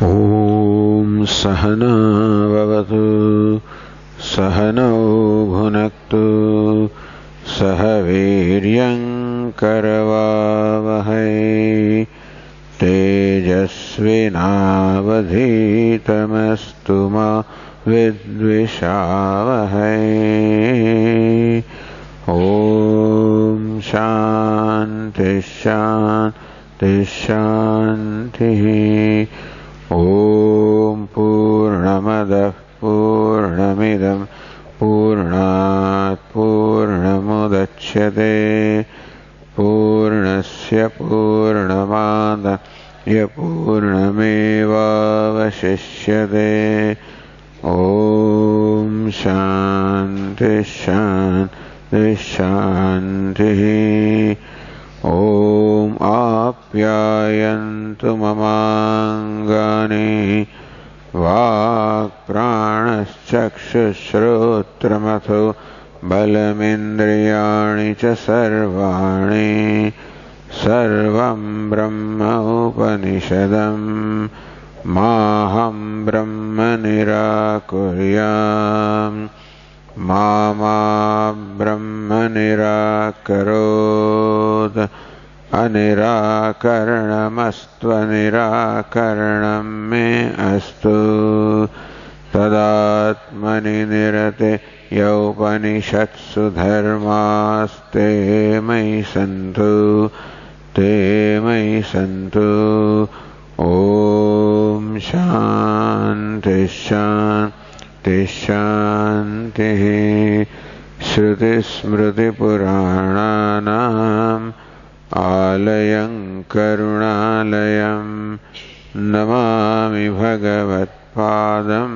ॐ सहना भवतु सहनौ भुनक्तु सह वीर्यं करवावहै तेजस्विनावधीतमस्तु मा विद्विषावहै। ॐ शान्ति शान्ति शान्तिः। ॐ पूर्णमदः पूर्णमिदं पूर्णात् पूर्णमुदच्यते पूर्णस्य पूर्णमादाय पूर्णमेवावशिष्यते। ॐ शान्ति शान्ति शान्तिः। ॐ आप्यायन्तु ममाङ्गानि वाक्प्राणश्चक्षुश्रोत्रमथो बलमिन्द्रियाणि च सर्वाणि सर्वं ब्रह्म उपनिषदं माहं ब्रह्म निराकुर्याम् मा ब्रह्म निराकरोत् अनिराकरणमस्त्वनिराकरणं मे अस्तु। तदात्मनि निरते यौपनिषत्सु धर्मास्ते मयि सन्तु ते मयि सन्तु। ॐ शान्ति शान्ति शान्तिः। श्रुतिस्मृतिपुराणानाम् आलयं करुणालयं नमामि भगवत्पादं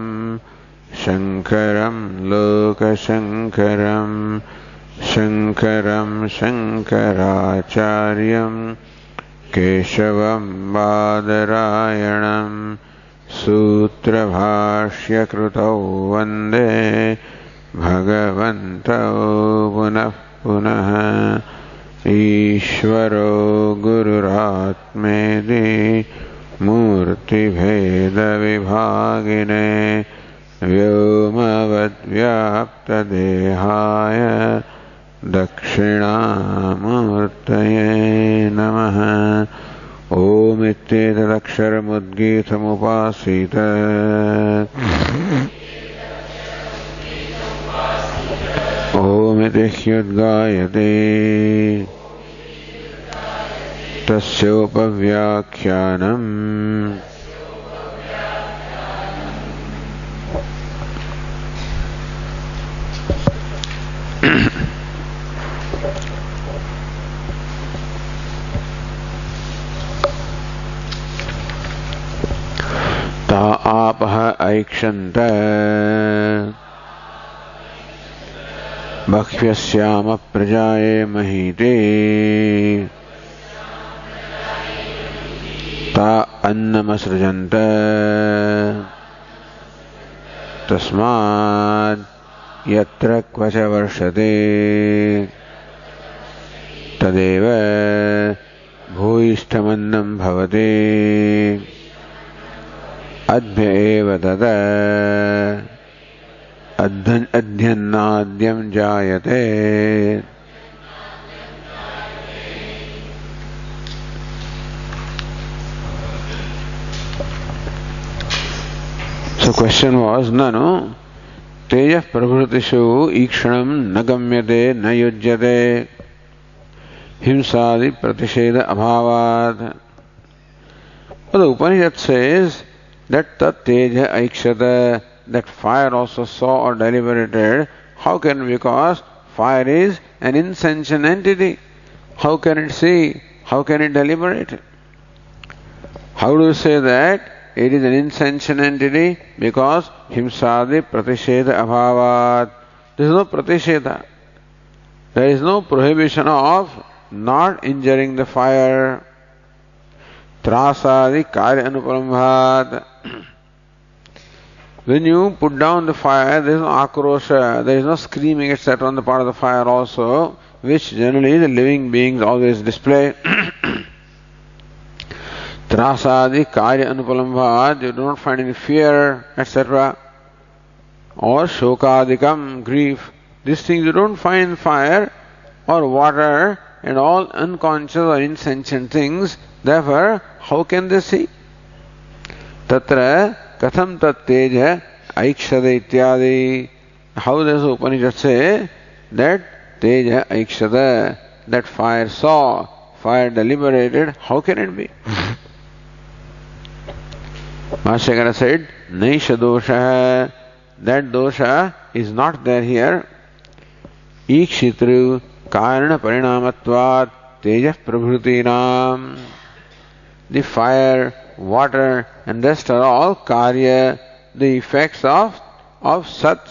शङ्करं लोकशङ्करं शङ्करं शङ्कराचार्यं केशवं बादरायणं सूत्रभाष्यकृतौ वन्दे भगवन्तौ पुनः पुनः। ईश्वरो गुरुरात्मेति मूर्तिभेदविभागिने व्योमवद्व्याप्तदेहाय दक्षिणामूर्तये नमः। ॐ इत्येतदक्षरमुद्गीतमुपासीत ओमिति ह्युद्गायते तस्योपव्याख्यानम् ता आपः ऐक्षन्त बह्व्यस्याम प्रजाये महीते ता अन्नमसृजन्त तस्माद् यत्र क्वच वर्षते तदेव भूयिष्ठमन्नं भवति अद्य एव तद अध्यन्नाद्यं जायते। So question was, nanu tejah prabhutishu ikshanam na gamyate na yujyate himsadi pratisheda abhavat. But the Upanishad says that tat teja aikshata, that fire also saw or deliberated. How can? Because fire is an insentient entity. How can it see? How can it deliberate? How do you say that it is an insentient entity? Because himsadi pratisheda abhavat. There is no pratisheda. There is no prohibition of not injuring the fire. Trasadi karya anuprambhat. When you put down the fire, there is no akrosha, there is no screaming, etc. on the part of the fire also, which generally the living beings always display. Trasadi karya anupalambhat, you don't find any fear, etc. Or shokadikam, grief. These things you don't find in fire or water and all unconscious or insentient things. Therefore, how can they see? Tatra katham tat teja aikshada ityadi. How does Upanishad say that teja aikshada, that fire saw, fire deliberated, how can it be? Bhashyakara said, Naisha dosha, that dosha is not there here. Ikshitru karana parinamatvat teja prabhutinam. The fire, water and rest are all karya, the effects of sat,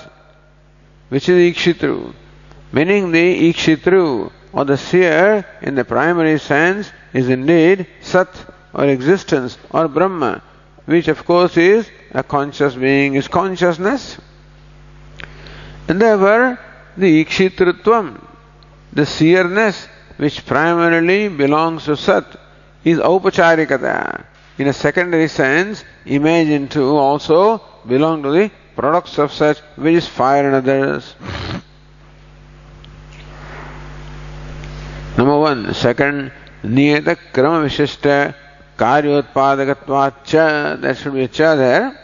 which is ikshitru. Meaning the ikshitru or the seer in the primary sense is indeed sat or existence or Brahma, which of course is a conscious being, is consciousness. And therefore the ikshitrutvam, the seerness which primarily belongs to sat, is aupacharikata. In a secondary sense, imagine too also belong to the products of such, which is fire and others. Number one. Second, niyata krama vishishta karyotpadakatvat cha. There should be a cha there.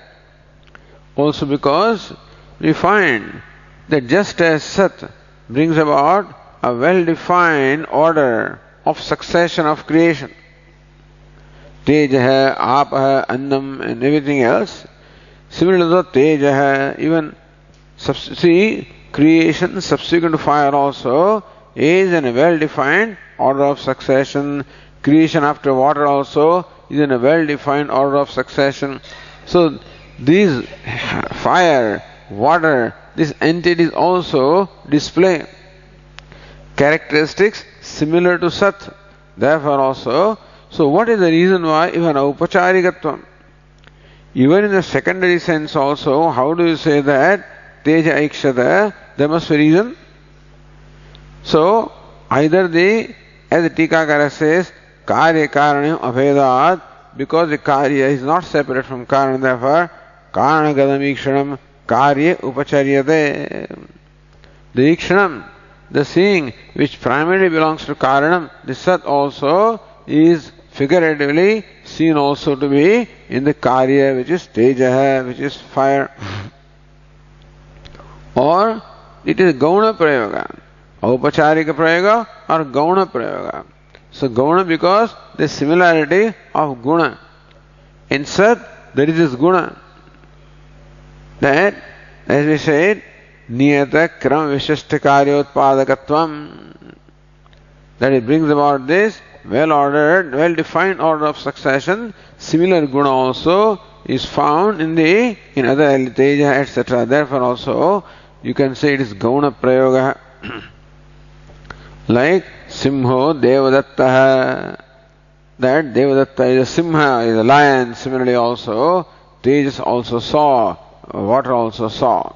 Also because we find that just as sat brings about a well-defined order of succession of creation, tejaha, apaha, annam and everything else, similarly to tejaha, even creation subsequent to fire also is in a well-defined order of succession. Creation after water also is in a well-defined order of succession. So these fire, water, these entities also display characteristics similar to sat. Therefore also, so what is the reason why even upacharikatvam? Even in the secondary sense also, how do you say that teja aikshada? There must be a reason. So either as the Tikakara says, karya karanam abhedat, because the karya is not separate from karana, therefore karana gadam ikshanam karya upacharyate. The ikshanam, the seeing which primarily belongs to karanam, the sat also is figuratively seen also to be in the karya, which is tejaha, which is fire. Or it is gauna prayoga, aupacharika prayoga or gauna prayoga. So gauna because the similarity of guna. In sat there is this guna, that as we said, niyata kram vishishta karyotpadakatvam, that it brings about this well-ordered, well-defined order of succession. Similar guna also is found in other teja, etc. Therefore also you can say it is gauna prayoga. Like simho devadattaha, that devadatta is a simha, is a lion. Similarly also tejas also saw, water also saw.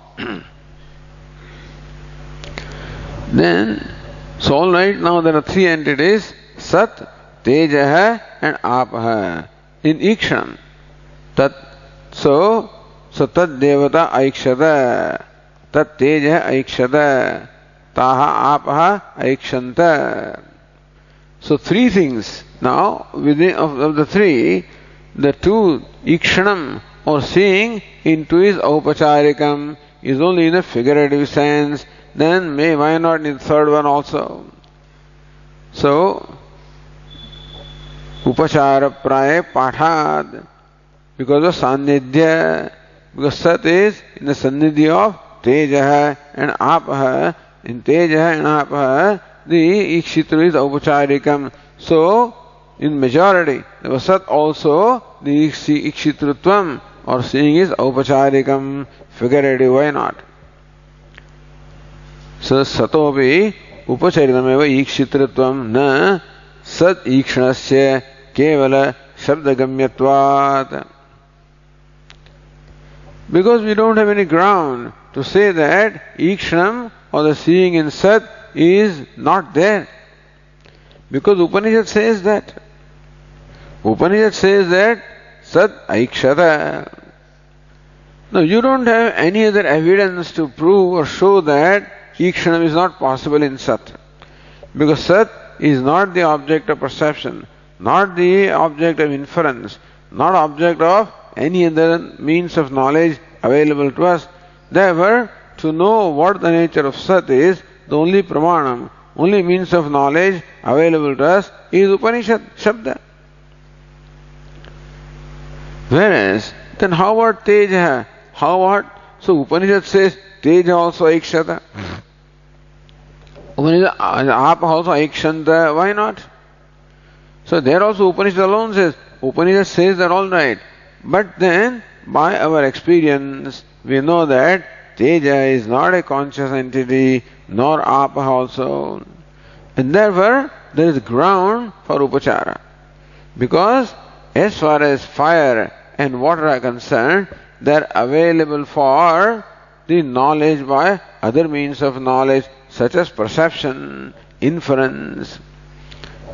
Then, so all right, now there are three entities, sat, tejaha and apaha. In ikshanam, tat, so tat devata aikshada, tat tejaha aikshada, taha apaha aikshanta. So three things. Now, within of the three, the two ikshanam or seeing into is aupacharikam is only in a figurative sense. Then why not in the third one also? So, upachara praya pathad, because of sannidhya, because sat is in the sannidhya of tejaha and apaha. In tejaha and apaha, the ikshitru is aupacharikam. So, in majority, the sat also, the ikshitrutvam or seeing is aupacharikam, figurative, why not? So, satopi upacharitameva ikshitritvam na sat ikshanasya kevala shabdagamyatvat. Because we don't have any ground to say that ikshanam or the seeing in sat is not there. Because Upanishad says that. Upanishad says that Sat Aikshata. Now you don't have any other evidence to prove or show that Ikshanam is not possible in Sat. Because Sat is not the object of perception, not the object of inference, not object of any other means of knowledge available to us. Therefore, to know what the nature of Sat is, the only pramanam, only means of knowledge available to us is Upanishad Shabda. Whereas, then how about Teja? How about? So Upanishad says Teja also Aikshata. Upanishad Apa also Aikshanta. Why not? So there also Upanishad alone says, Upanishad says that all right. But then, by our experience, we know that Teja is not a conscious entity, nor Apa also. And therefore, there is ground for Upachara. Because as far as fire and water are concerned, they are available for the knowledge by other means of knowledge, such as perception, inference.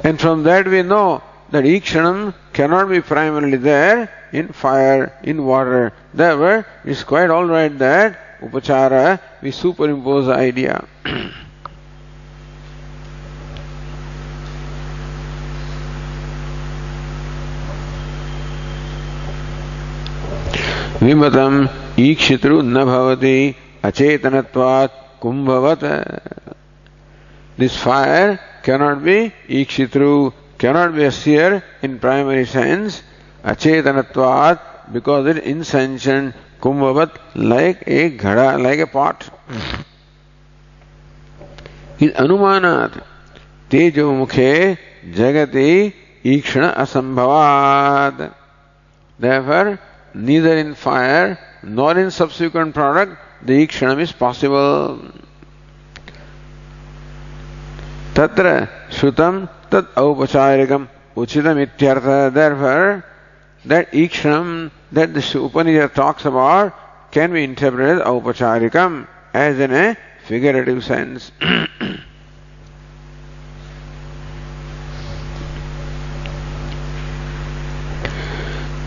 And from that we know that Ikshanam cannot be primarily there in fire, in water. Therefore, it's quite alright that Upachara, we superimpose the idea. Vimatam ikshitru na bhavati acetanatvat kumbhavat. This fire cannot be ikshitru, cannot be a seer in primary sense, acetanatvat, because it is insentient, kumbhavat, like a ghada, like a pot. Is anumanat tejo mukhe jagati ikshana asambhavat. Therefore, neither in fire nor in subsequent product the ikshanam is possible. Tatra shrutam tat aupacharikam uchitam ityartha. Therefore, that ikshanam that the Upanishad talks about can be interpreted as aupacharikam, as in a figurative sense.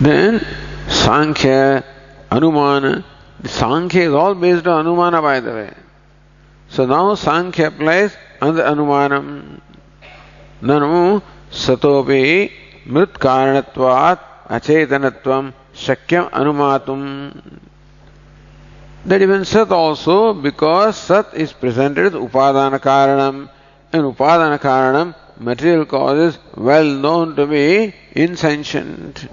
Then Sankhya, Anumana. The Sankhya is all based on Anumana, by the way. So now Sankhya applies on the Anumanam. Nanu satopi mrit karanatvat acetanatvam shakyam anumatum. That even Sat also, because Sat is presented as Upadana Karanam, and Upadana Karanam, material cause, is well known to be insentient.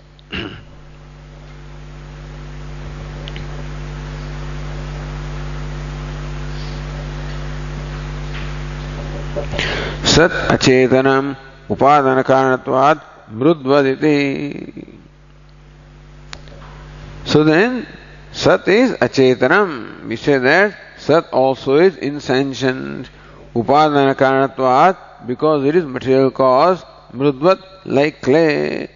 Sat acetanam upadana karanatvat mrudvaditi. So then, Sat is acetanam. We say that Sat also is insentient. Upadana karanatvat, because it is material cause, mrudvat, like clay.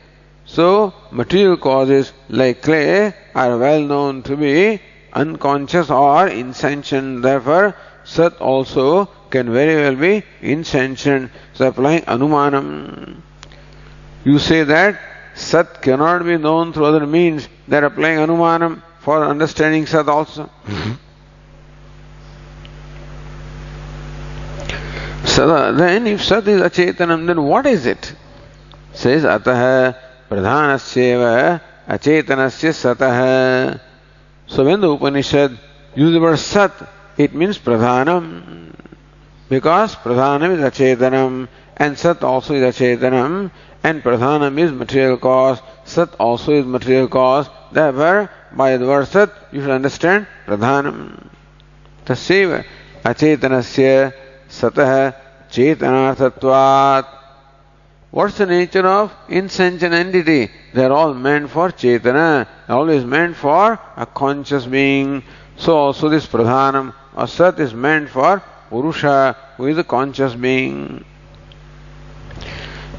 So, material causes like clay are well known to be unconscious or insentient. Therefore, Sat also can very well be insentient. So applying Anumanam. You say that Sat cannot be known through other means. They are applying Anumanam for understanding Sat also. So then if Sat is Acetanam, then what is it? Says Ataha Pradhanasyeva Acetanasya Satah. So when the Upanishad uses the word Sat, it means Pradhanam. Because Pradhanam is Acetanam, and Sat also is Acetanam, and Pradhanam is material cause, Sat also is material cause. Therefore, by the word Sat, you should understand Pradhanam. Tasyeva Acetanasya Satah Chetanarthatvat. What's the nature of insentient entity? They are all meant for Chetana, always meant for a conscious being. So also this Pradhanam or Sat is meant for Purusha, who is a conscious being.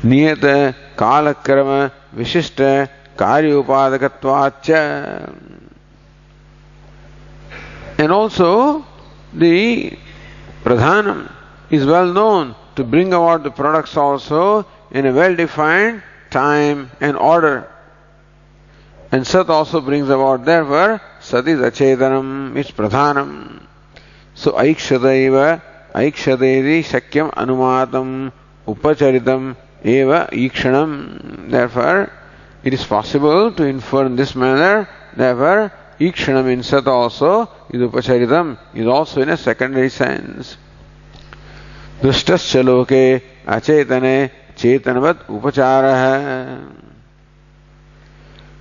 Niyata Kalakrama Vishishta Karyupadakatvacha. And also the Pradhanam is well known to bring about the products also in a well-defined time and order. And Sat also brings about, therefore, Sat is Achetanam, it's Pradhanam. So Aikshadaiva, Aikshaderi Shakyam Anumatam, Upacharitam Eva Ikshanam. Therefore, it is possible to infer in this manner, therefore, Ikshanam in Sat also is Upacharitam, is also in a secondary sense. Drishtascha loke achetane chetanavat upacharaha.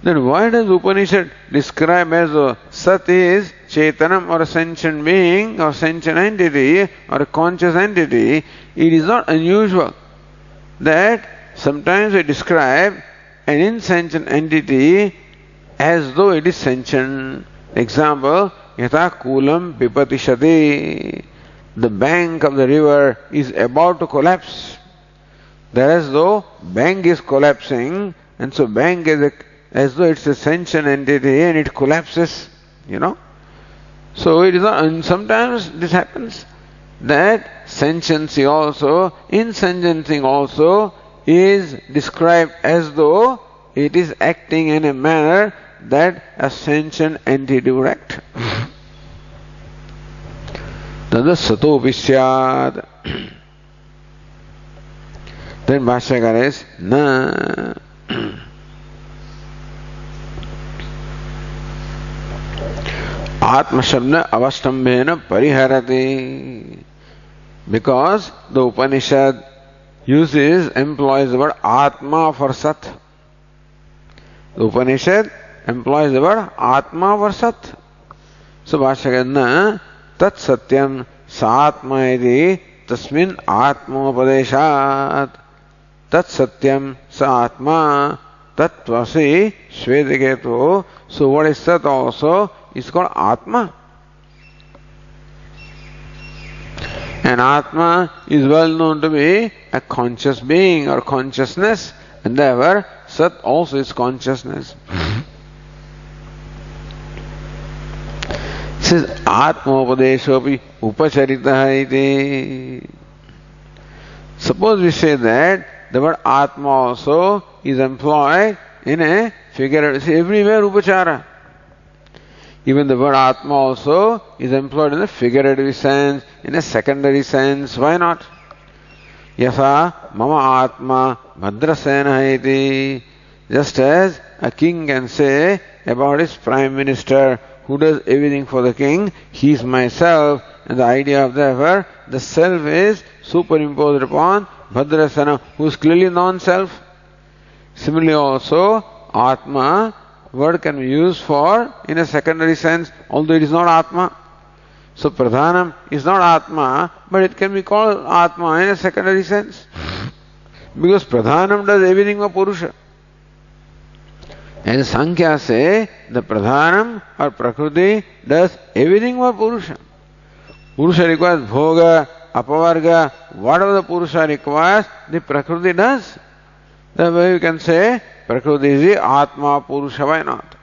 Then why does Upanishad describe as though Sat is Chetanam, or a sentient being or sentient entity or a conscious entity? It is not unusual that sometimes we describe an insentient entity as though it is sentient. Example, Yatha Kulam Pipatishati. The bank of the river is about to collapse. That as though bank is collapsing, and so bank is as though it's a sentient entity and it collapses, So it is not, and sometimes this happens that sentiency also, insentiency also is described as though it is acting in a manner that a sentient entity would act. Tada satopi syad. Then Bhashyakara is na. Atma Shabda Avastambhena Pariharati. Because the Upanishad employs the word Atma for Sat. The Upanishad employs the word Atma for Sat. So Bhashyakara na tat satyam saatma iti tasmin atmopadeshat. Tat satyam saatma tatvasi shvediketu. So what is Sat also is called Atma. And Atma is well known to be a conscious being or consciousness, and therefore Sat also is consciousness. It says Atmopadeshopi upacharitaha iti. Suppose we say that the word Atma also is employed in a figurative, everywhere upachara. Even the word Atma also is employed in a figurative sense, in a secondary sense. Why not? Yasa mama Atma bhadrasena iti. Just as a king can say about his prime minister who does everything for the king, he is myself, and the idea of therefore the self is superimposed upon Bhadrasena, who is clearly non-self. Similarly also, Atma word can be used for in a secondary sense, although it is not Atma. So Pradhanam is not Atma, but it can be called Atma in a secondary sense. Because Pradhanam does everything for Purusha. As Sankhya say, the Pradhanam or Prakriti does everything for Purusha. Purusha requires Bhoga, Apavarga, whatever the Purusha requires, the Prakriti does. That way you can say, Prakriti is the Atma Purusha, why not?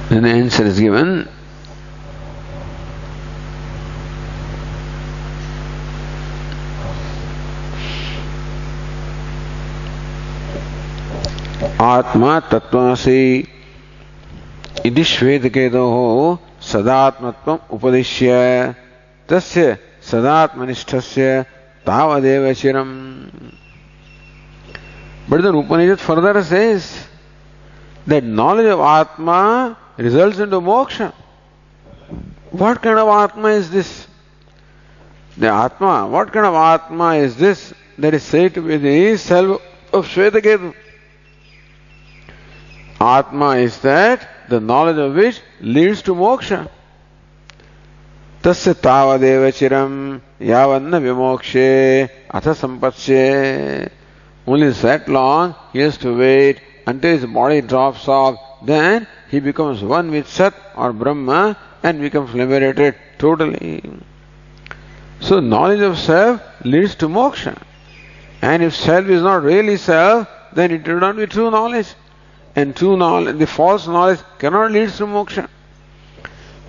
Then the answer is given. Atma Tattvasi Idi Shvedikedoho Sadatmatvam Upadishya Tasya Sadatmanishtasya Tavadeva Chiram. But the Upanishad further says that knowledge of Atma results into moksha. What kind of Atma is this? The Atma, what kind of Atma is this that is said to be the self of Shvetaketu? Atma is that the knowledge of which leads to moksha. Tasya tavadeva chiram yavanna vimokshe atha sampatsye. Only that long he has to wait until his body drops off, then he becomes one with Sat or Brahma and becomes liberated totally. So knowledge of self leads to moksha. And if self is not really self, then it will not be true knowledge. And true knowledge, the false knowledge cannot lead to moksha.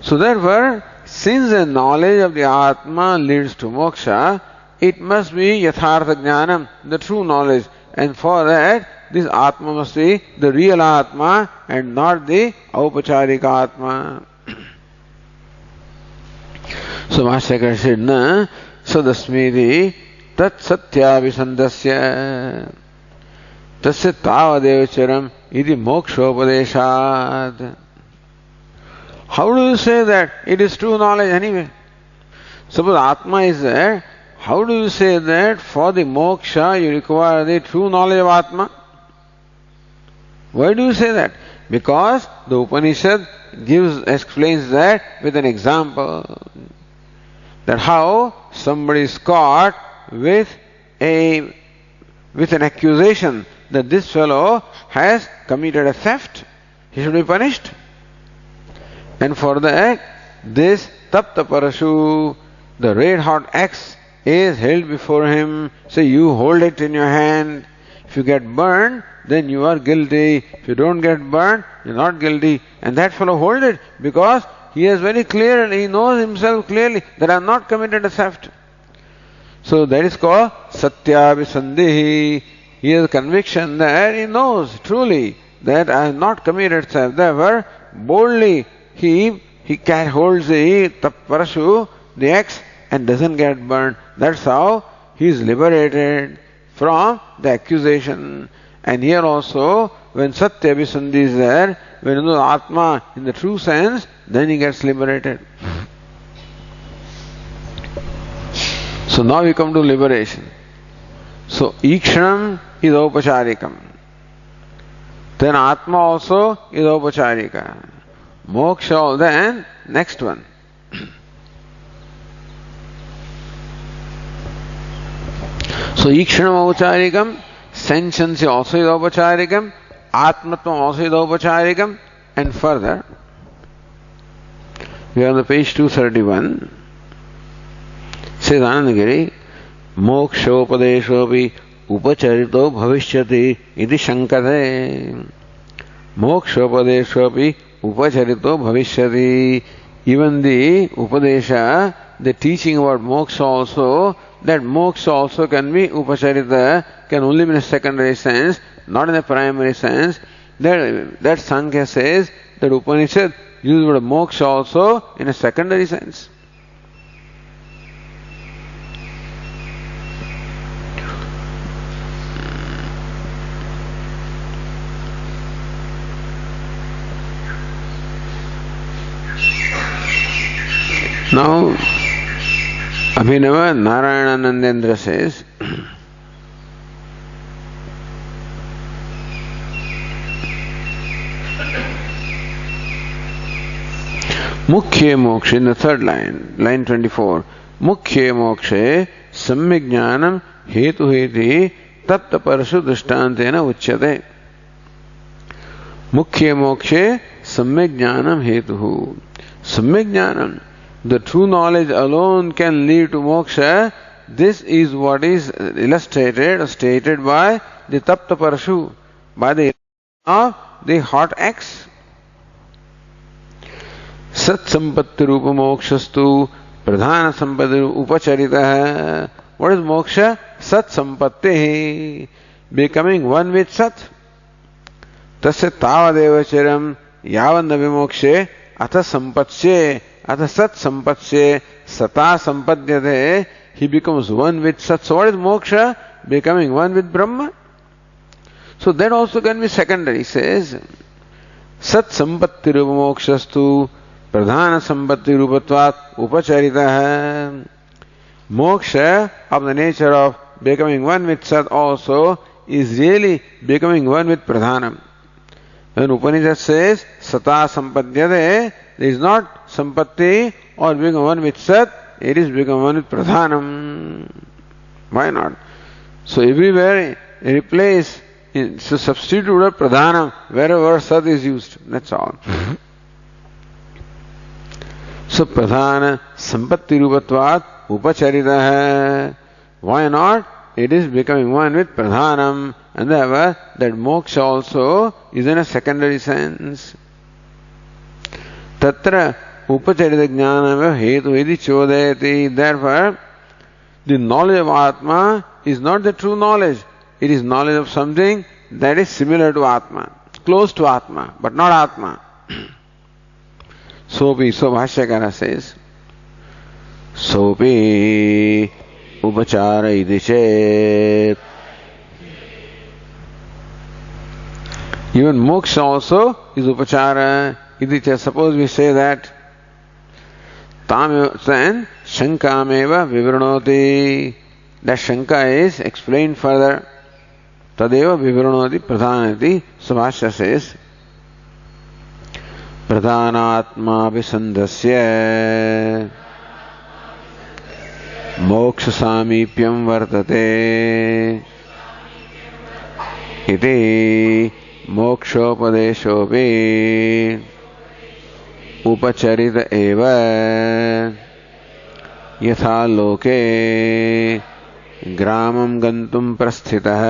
So therefore, since the knowledge of the Atma leads to moksha, it must be yathartha jnanam, the true knowledge. And for that, this Atma must be the real Atma and not the aupacharika Atma. So Master said, Na sadasmiti tat satyabhisandasya tasya tavadevacharam iti mokshopadeshat. How do you say that it is true knowledge anyway? Suppose Atma is there, how do you say that for the moksha you require the true knowledge of Atma? Why do you say that? Because the Upanishad explains that with an example. That how somebody is caught with an accusation that this fellow has committed a theft, he should be punished. And for that, this tapta parashu, the red hot axe, is held before him. Say, you hold it in your hand. If you get burned, then you are guilty. If you don't get burned, you're not guilty. And that fellow holds it because he is very clear and he knows himself clearly that I have not committed a theft. So that is called satyabhisandehi. He has conviction that he knows truly that I have not committed theft. Therefore, boldly he holds the parashu, the axe, and doesn't get burned. That's how he is liberated from the accusation. And here also, when Satya Abhisandhi is there, when you know Atma in the true sense, then he gets liberated. So now we come to liberation. So Ikshanam is Aupacharikam. Then Atma also is Aupacharika. Moksha, then next one. So Ikshanam Aupacharikam, sentience also is Aupacharikam, Atmatma also is Aupacharikam, and further, we are on the page 231, says Anandagiri, Mokshopadeshopi upacharito bhavishyati iti shankate. Mokshopadeshopi upacharito bhavishyati. Even the Upadesha, the teaching about moksha also, that moksha also can be upacharita, can only be in a secondary sense, not in a primary sense. That Sankhya says that Upanishad uses the word moksha also in a secondary sense. Now, Abhinava Narayananandendra says, Mukhye mokshe, in the third line, line 24, Mukhye mokshe samyak jnanam hetu heti tapta parashu drishtantena uchyate. Mukhye mokshe samyak jnanam hetuhu. Samyak jnanam, the true knowledge alone can lead to moksha. This is what is illustrated or stated by the tapta parashu, by the of the hot axe. Sat sampatti rupa mokshastu pradhana sampatti upacharita. What is moksha? Sat sampatti, becoming one with sat. Tasya tavadevacharam yavan vimokshe atha sampatsye atha sat sampatsye sata sampadyate. He becomes one with sat. So what is moksha? Becoming one with Brahma. So that also can be secondary. He says, Sat sampatti rupa mokshastu pradhana sampatti rupatvat upacharita. Moksha of the nature of becoming one with Sat also is really becoming one with Pradhanam. When Upanishad says Sata sampadyate, there is not sampatti or becoming one with Sat, it is becoming one with Pradhanam. Why not? So everywhere replace, so substitute Pradhanam wherever Sat is used. That's all. So Pradhana sampatti rupatvat upacharita hai. Why not? It is becoming one with Pradhanam, and therefore that moksha also is in a secondary sense. Tatra upacharita jnanam hetu iti chodayati. Therefore, the knowledge of Atma is not the true knowledge. It is knowledge of something that is similar to Atma, close to Atma, but not Atma. Sopi, so Bhashyakara says, Sopi upachara idichet. Even moksha also is upachara idichet. Suppose we say that then shankameva vivranoti. That shanka is explained further. Tadeva vivranoti pradhanati. Subhashya says, pradhanatma visandasya moksha samipyam vartate iti mokshopadeshopi upacharita eva yatha loke ग्रामं गन्तुं प्रस्थितः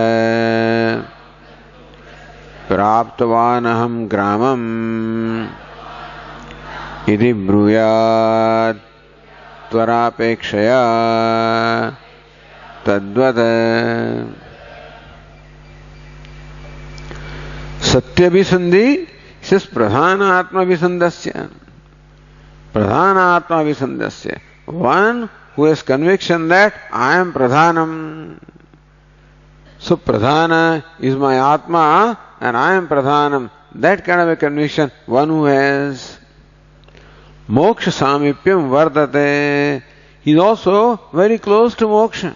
प्राप्तवानहं ग्रामम् इति ब्रूयात् त्वरापेक्षया तद्वत् सत्यभिसन्धि इस प्रधानात्मभिसन्धस्य one who has conviction that I am Pradhanam. So Pradhana is my Atma and I am Pradhanam. That kind of a conviction, one who has Moksha Samipyam Vardate, he is also very close to Moksha.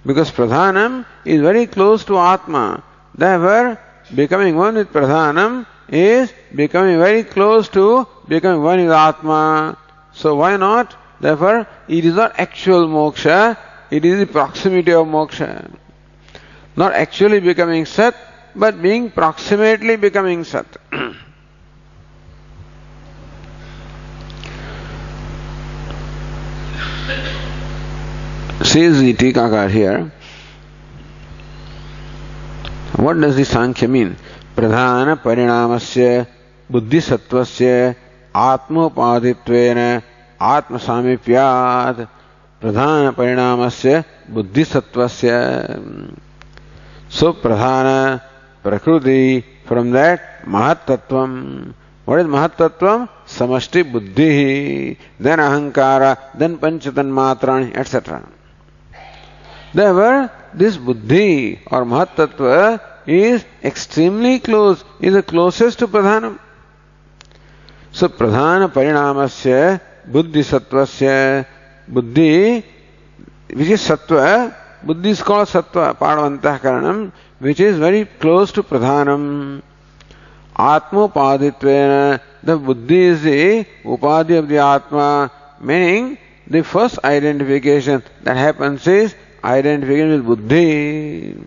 Because Pradhanam is very close to Atma. Therefore, becoming one with Pradhanam is becoming very close to becoming one with Atma. So why not? Therefore, it is not actual moksha, it is the proximity of moksha. Not actually becoming Sat, but being proximately becoming Sat. Says the Tikakar here, what does the Sankhya mean? Pradhana parinamasya buddhisattvasya atmopadhitvena Atma samipyat pradhana parinamasya buddhisattvasya. So pradhana prakriti, from that mahattattvam. What is mahattattvam? Samashti buddhi, then ahankara, then panchatanmatrani, etc. Therefore, this buddhi or mahattattva is extremely close, is the closest to pradhanam. So pradhana parinamasya buddhi sattvasya, buddhi which is sattva, buddhi is called sattva, part of antahkaranam, which is very close to pradhanam. Atmopadhitvena, the buddhi is the upadhi of the Atma, meaning the first identification that happens is identification with buddhi.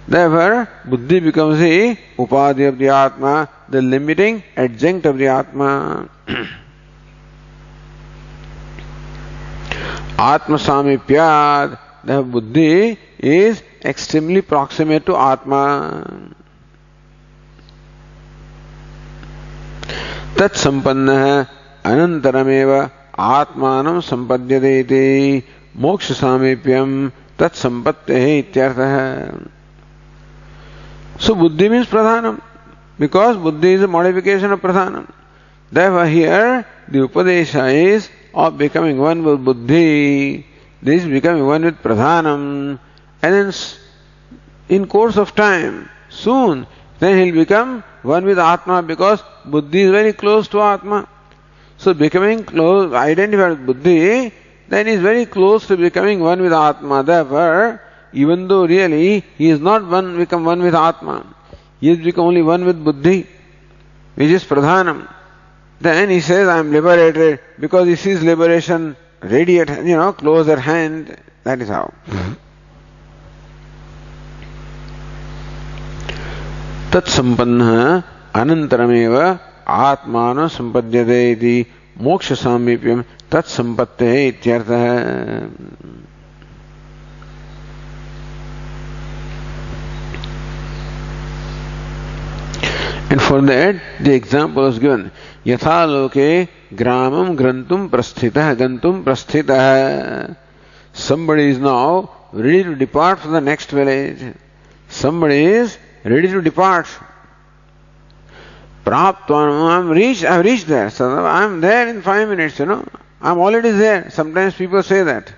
Therefore, buddhi becomes the upadhi of the Atma, the limiting adjunct of the Atma. Atma samipyat, the buddhi is extremely proximate to Atma. Tat sampanna anantarameva atmanam sampadyate iti moksha samipyam tat sampattehe ityartha. So buddhi means pradhanam, because buddhi is a modification of pradhanam. Therefore here the upadesha is of becoming one with buddhi, this is becoming one with pradhanam, and then in course of time, soon, then he will become one with Atma, because buddhi is very close to Atma. So becoming close, identified with buddhi, then he is very close to becoming one with Atma. Therefore, even though really he is not become one with Atma, he has become only one with buddhi, which is pradhanam. Then he says, I am liberated, because he sees liberation ready at, close at hand. That is how. Tat sampanna anantarameva atmana sampadyate iti moksha samipyam tat sampattehe ityartha. And for that, the example was given. Yatha loke gramam grantum prasthitah gantum prasthitah. Somebody is now ready to depart for the next village. Somebody is ready to depart. Praptvanam, I've reached there. So I'm there in 5 minutes, I'm already there. Sometimes people say that.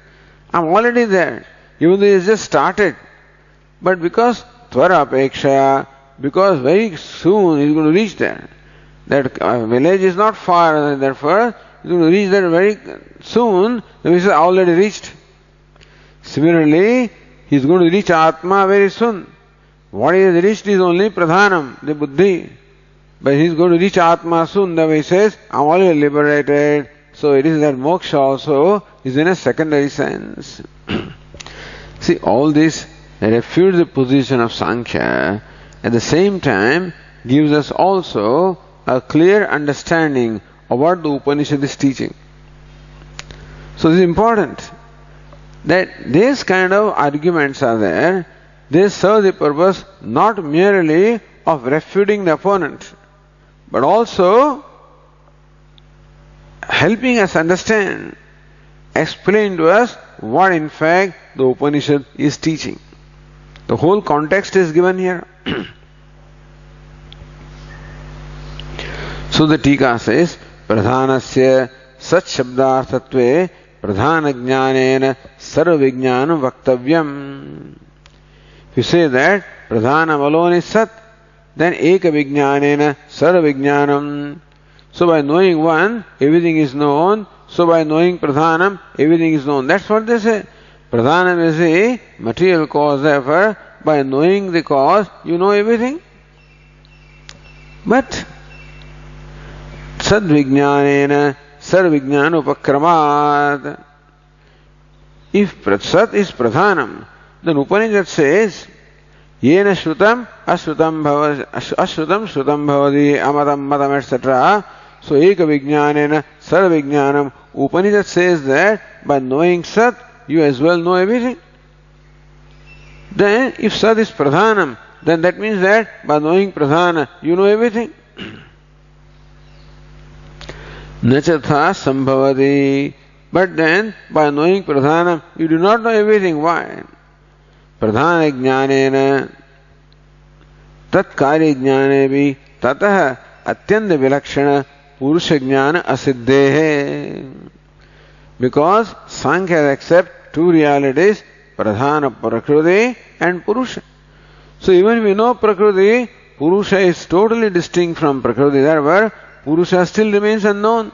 I'm already there. Even though it's just started. But because Tvara Apekshaya, because very soon he's going to reach there. That village is not far, and therefore he's going to reach there very soon. Then he says, already reached. Similarly, he's going to reach Atma very soon. What he has reached is only Pradhanam, the Buddhi. But he's going to reach Atma soon. Then he says, I'm already liberated. So it is that moksha also is in a secondary sense. See, all this refutes the position of Sankhya. At the same time, gives us also a clear understanding of what the Upanishad is teaching. So this is important. That these kind of arguments are there. They serve the purpose not merely of refuting the opponent, but also helping us understand, explain to us what in fact the Upanishad is teaching. The whole context is given here. So the Tika says, Pradhanasya Sat Shabdarthatve Pradhana Jnanena Sarva Vijnanam Vaktavyam. If you say that Pradhanam alone is Sat, then Eka Vijnanena Sarva Vijnanam. So by knowing one, everything is known. So by knowing Pradhanam, everything is known. That's what they say. Pradhanam is a material cause, therefore, by knowing the cause, you know everything. But Sadvijnanena Sarvijnana Upakramat. If Sat is Pradhanam, then Upanishad says, Yena Shrutam Ashrutam Shrutam Bhavadi Amatam Matam etc. So Eka Vijnanena Sarvijnanam. Upanishad says that by knowing Sat, you as well know everything. Then if Sat is Pradhanam, then that means that by knowing Pradhana, you know everything. Nachatha Sambhavati. But then by knowing Pradhanam, you do not know everything. Why? Pradhana Jnanena Tat Karya Jnanevi Tataha Atyanta Vilakshana Purusha Jnana Asiddhehe. Because Sankhya accepts two realities, Pradhana Prakriti and Purusha. So even if we know Prakriti, Purusha is totally distinct from Prakriti. Therefore, Purusha still remains unknown.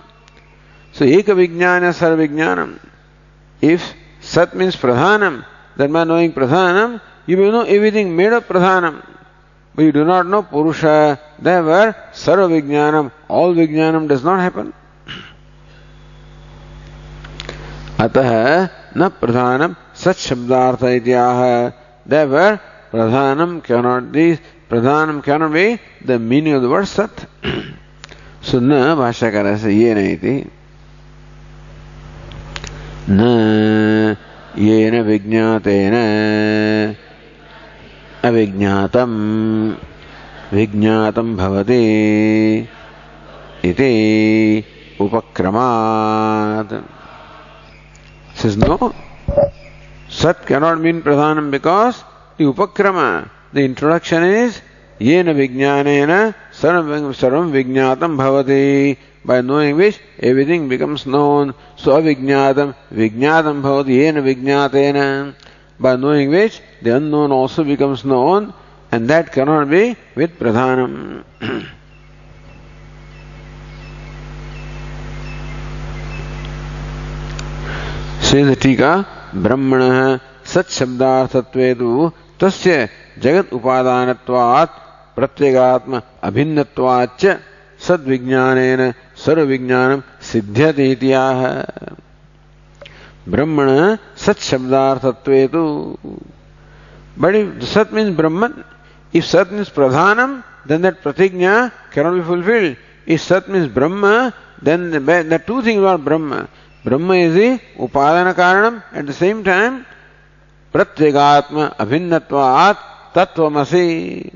So Eka Vijnana Sarva Vijnanam. If Sat means Pradhanam, then by knowing Pradhanam, you will know everything made of Pradhanam. But you do not know Purusha. Therefore, Sarva Vijnanam, all Vijnanam does not happen. Ataha na Pradhanam Sat Shabdartha ityaha. Therefore, Pradhanam cannot be the meaning of the word Sat. So na Bhashyakara says yena iti. Na yena vijñātena avijñātam vijñātam bhavati iti upakramat. Says no, Sat cannot mean Pradhanam because the upakrama, the introduction is yena vijñānena sarvam vijñātam bhavati, by knowing which everything becomes known. So avijñātam vijñātam bhavati yena vijñātena, by knowing which the unknown also becomes known, and that cannot be with Pradhanam. Says the Tika, Brahmana Sat Shabdarthatvedu Tasya Jagat Upadanatvat Pratyagatma Abhinnatvacha Sadvijnanena Sarvijnanam Siddhyate ityaha. Brahmana Sat Shabdarthatvedu. But if Sat means Brahman, if Sat means Pradhanam, then that Pratigna cannot be fulfilled. If Sat means Brahma, then the two things are Brahma. Brahma is the Upadana Karanam, at the same time Pratyagatma Abhinnatvat Tattvamasi.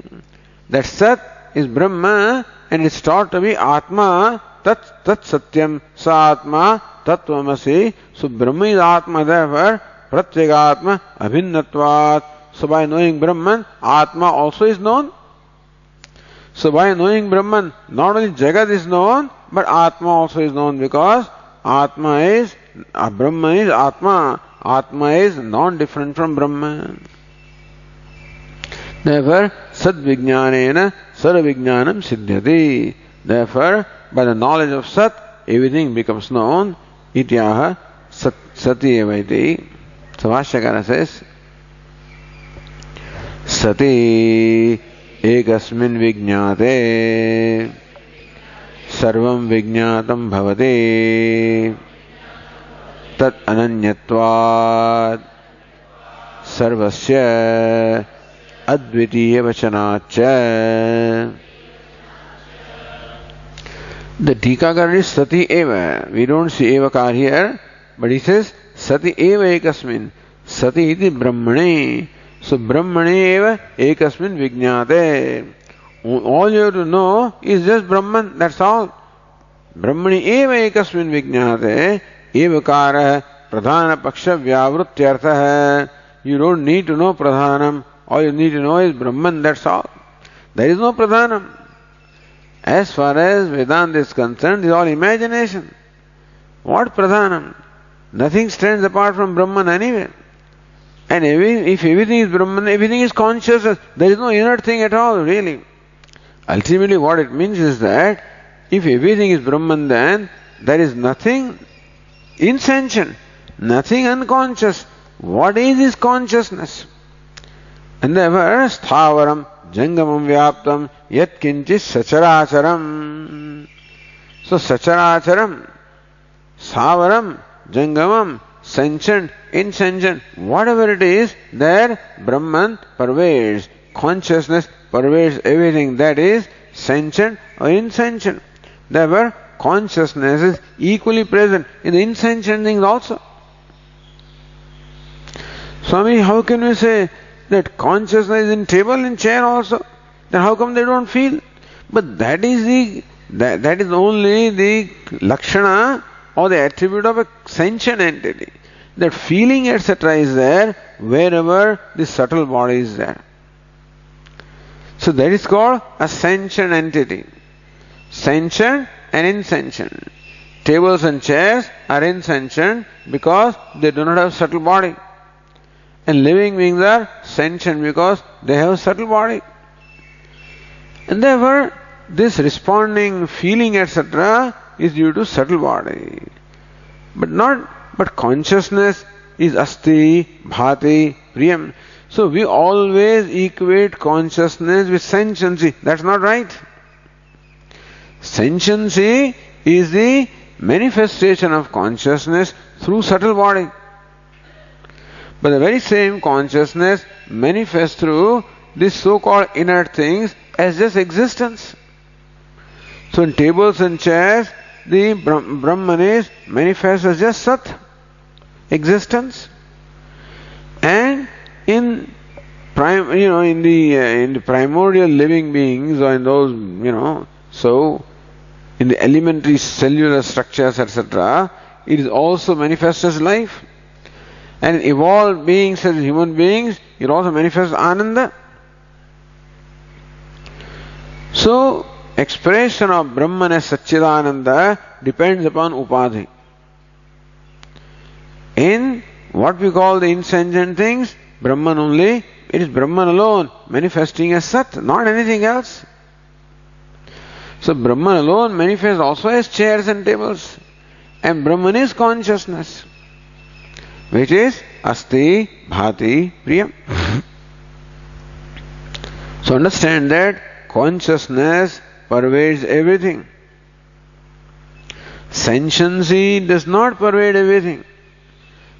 That Sat is Brahma and it's taught to be Atma, Tat Satyam Sa Atma Tattvamasi. So Brahma is Atma, therefore pratyagatma abhinnatvat. So by knowing Brahman, Atma also is known. So by knowing Brahman, not only Jagat is known, but Atma also is known, because Atma is, Brahman is Atma. Atma is non-different from Brahman. Therefore, Sadvijnanena Sarvijnanam Siddhyati. Therefore, by the knowledge of Sat, everything becomes known. Ityaha Sati evaiti. So Vashyakara says, Sati ekasmin vijñāte sarvam vijñātam bhavati tat ananyatvad sarvasya advitiya vachanacha. The Tikakar is Sati eva. We don't see evakar here, but he says Sati eva ekasmin. Sati iti brahmane. So brahmane eva ekasmin vijñāte. All you have to know is just Brahman, that's all. Brahmani eva ekasmin vijñāte. Evakara pradhana paksha vyavrutyartha hai. You don't need to know pradhanam. All you need to know is Brahman, that's all. There is no pradhanam. As far as Vedanta is concerned, it is all imagination. What pradhanam? Nothing stands apart from Brahman anywhere. And if everything is Brahman, everything is consciousness. There is no inner thing at all, really. Ultimately, what it means is that if everything is Brahman, then there is nothing insentient, nothing unconscious. What is this consciousness? And therefore, sthavaram jangamam vyaptam yat kinchis sacharacharam. So sacharacharam, sthavaram, jangamam, sentient, insentient, whatever it is, there Brahman pervades. Consciousness pervades everything that is sentient or insentient. Therefore, consciousness is equally present in the insentient things also. Swami, how can we say that consciousness is in table and chair also? Then how come they don't feel? But that is only the lakshana or the attribute of a sentient entity. That feeling, etc., is there wherever the subtle body is there. So that is called a sentient entity. Sentient and insentient. Tables and chairs are insentient because they do not have subtle body. And living beings are sentient because they have subtle body. And therefore, this responding, feeling, etc., is due to subtle body. But consciousness is asti, bhati, priyam. So we always equate consciousness with sentiency. That's not right. Sentiency is the manifestation of consciousness through subtle body. But the very same consciousness manifests through these so-called inner things as just existence. So in tables and chairs, the Brahman is manifest as just Sat, existence. And in the primordial living beings, or in those, so in the elementary cellular structures, etc., it is also manifest as life. And in evolved beings as human beings, it also manifests Ananda. So, expression of Brahman as Satchidananda depends upon Upadhi. In what we call the insentient things, Brahman only, it is Brahman alone manifesting as Sat, not anything else. So Brahman alone manifests also as chairs and tables. And Brahman is consciousness, which is asti, bhati, priyam. So understand that consciousness pervades everything. Sentiency does not pervade everything.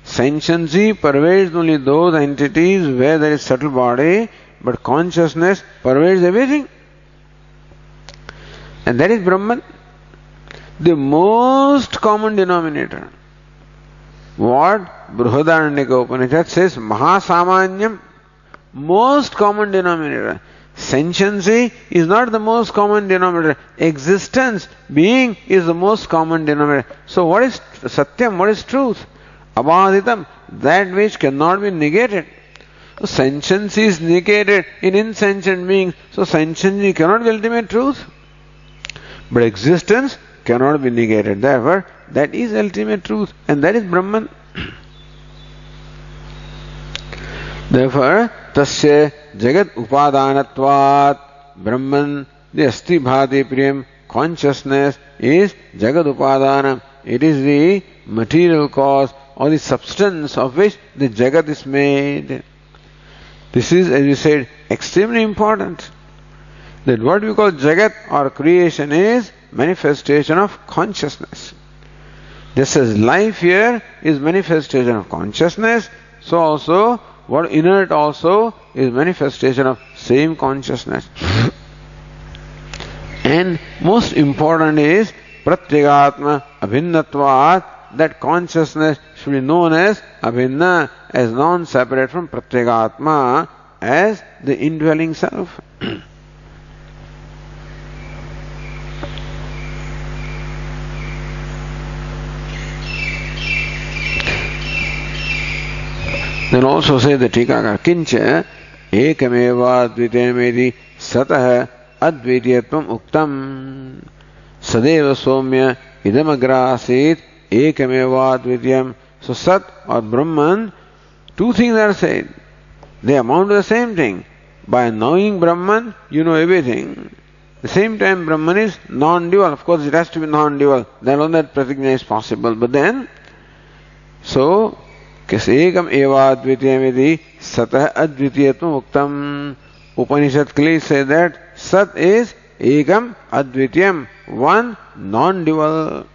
Sentiency pervades only those entities where there is subtle body, but consciousness pervades everything. And that is Brahman, the most common denominator. What Brihadaranyaka Upanishad says, Mahasamanyam, most common denominator. Sentiency is not the most common denominator. Existence, being, is the most common denominator. So what is Satyam? What is truth? abaditam, that which cannot be negated. So sentience is negated in insentient beings, so sentience cannot be ultimate truth. But existence cannot be negated. Therefore, that is ultimate truth, and that is Brahman. Therefore, tasya jagat upadanatvat Brahman, the asti bhati priyam consciousness is jagat upadana. It is the material cause or the substance of which the jagat is made. This is, as we said, extremely important. That what we call jagat or creation is manifestation of consciousness. Just as life here is manifestation of consciousness, so also what inert also is manifestation of same consciousness. And most important is pratyagatma abhinnatvat, that consciousness should be known as abhinna, as non-separate from pratyagatma, as the indwelling self. Then also say the Tikakar, kincha ekameva dvitayamedi satah advitiyatvam uktam sadeva somya idamagrasit ekameva dvitiyam. So Sat or Brahman, two things are said. They amount to the same thing. By knowing Brahman, you know everything. At the same time, Brahman is non-dual. Of course, it has to be non-dual. Then only that pratigna is possible. But then, so, ekam eva advitiyamidi satah advitiyatvam uktam. Upanishad clearly says that Sat is ekam advitiyam, one non-dual.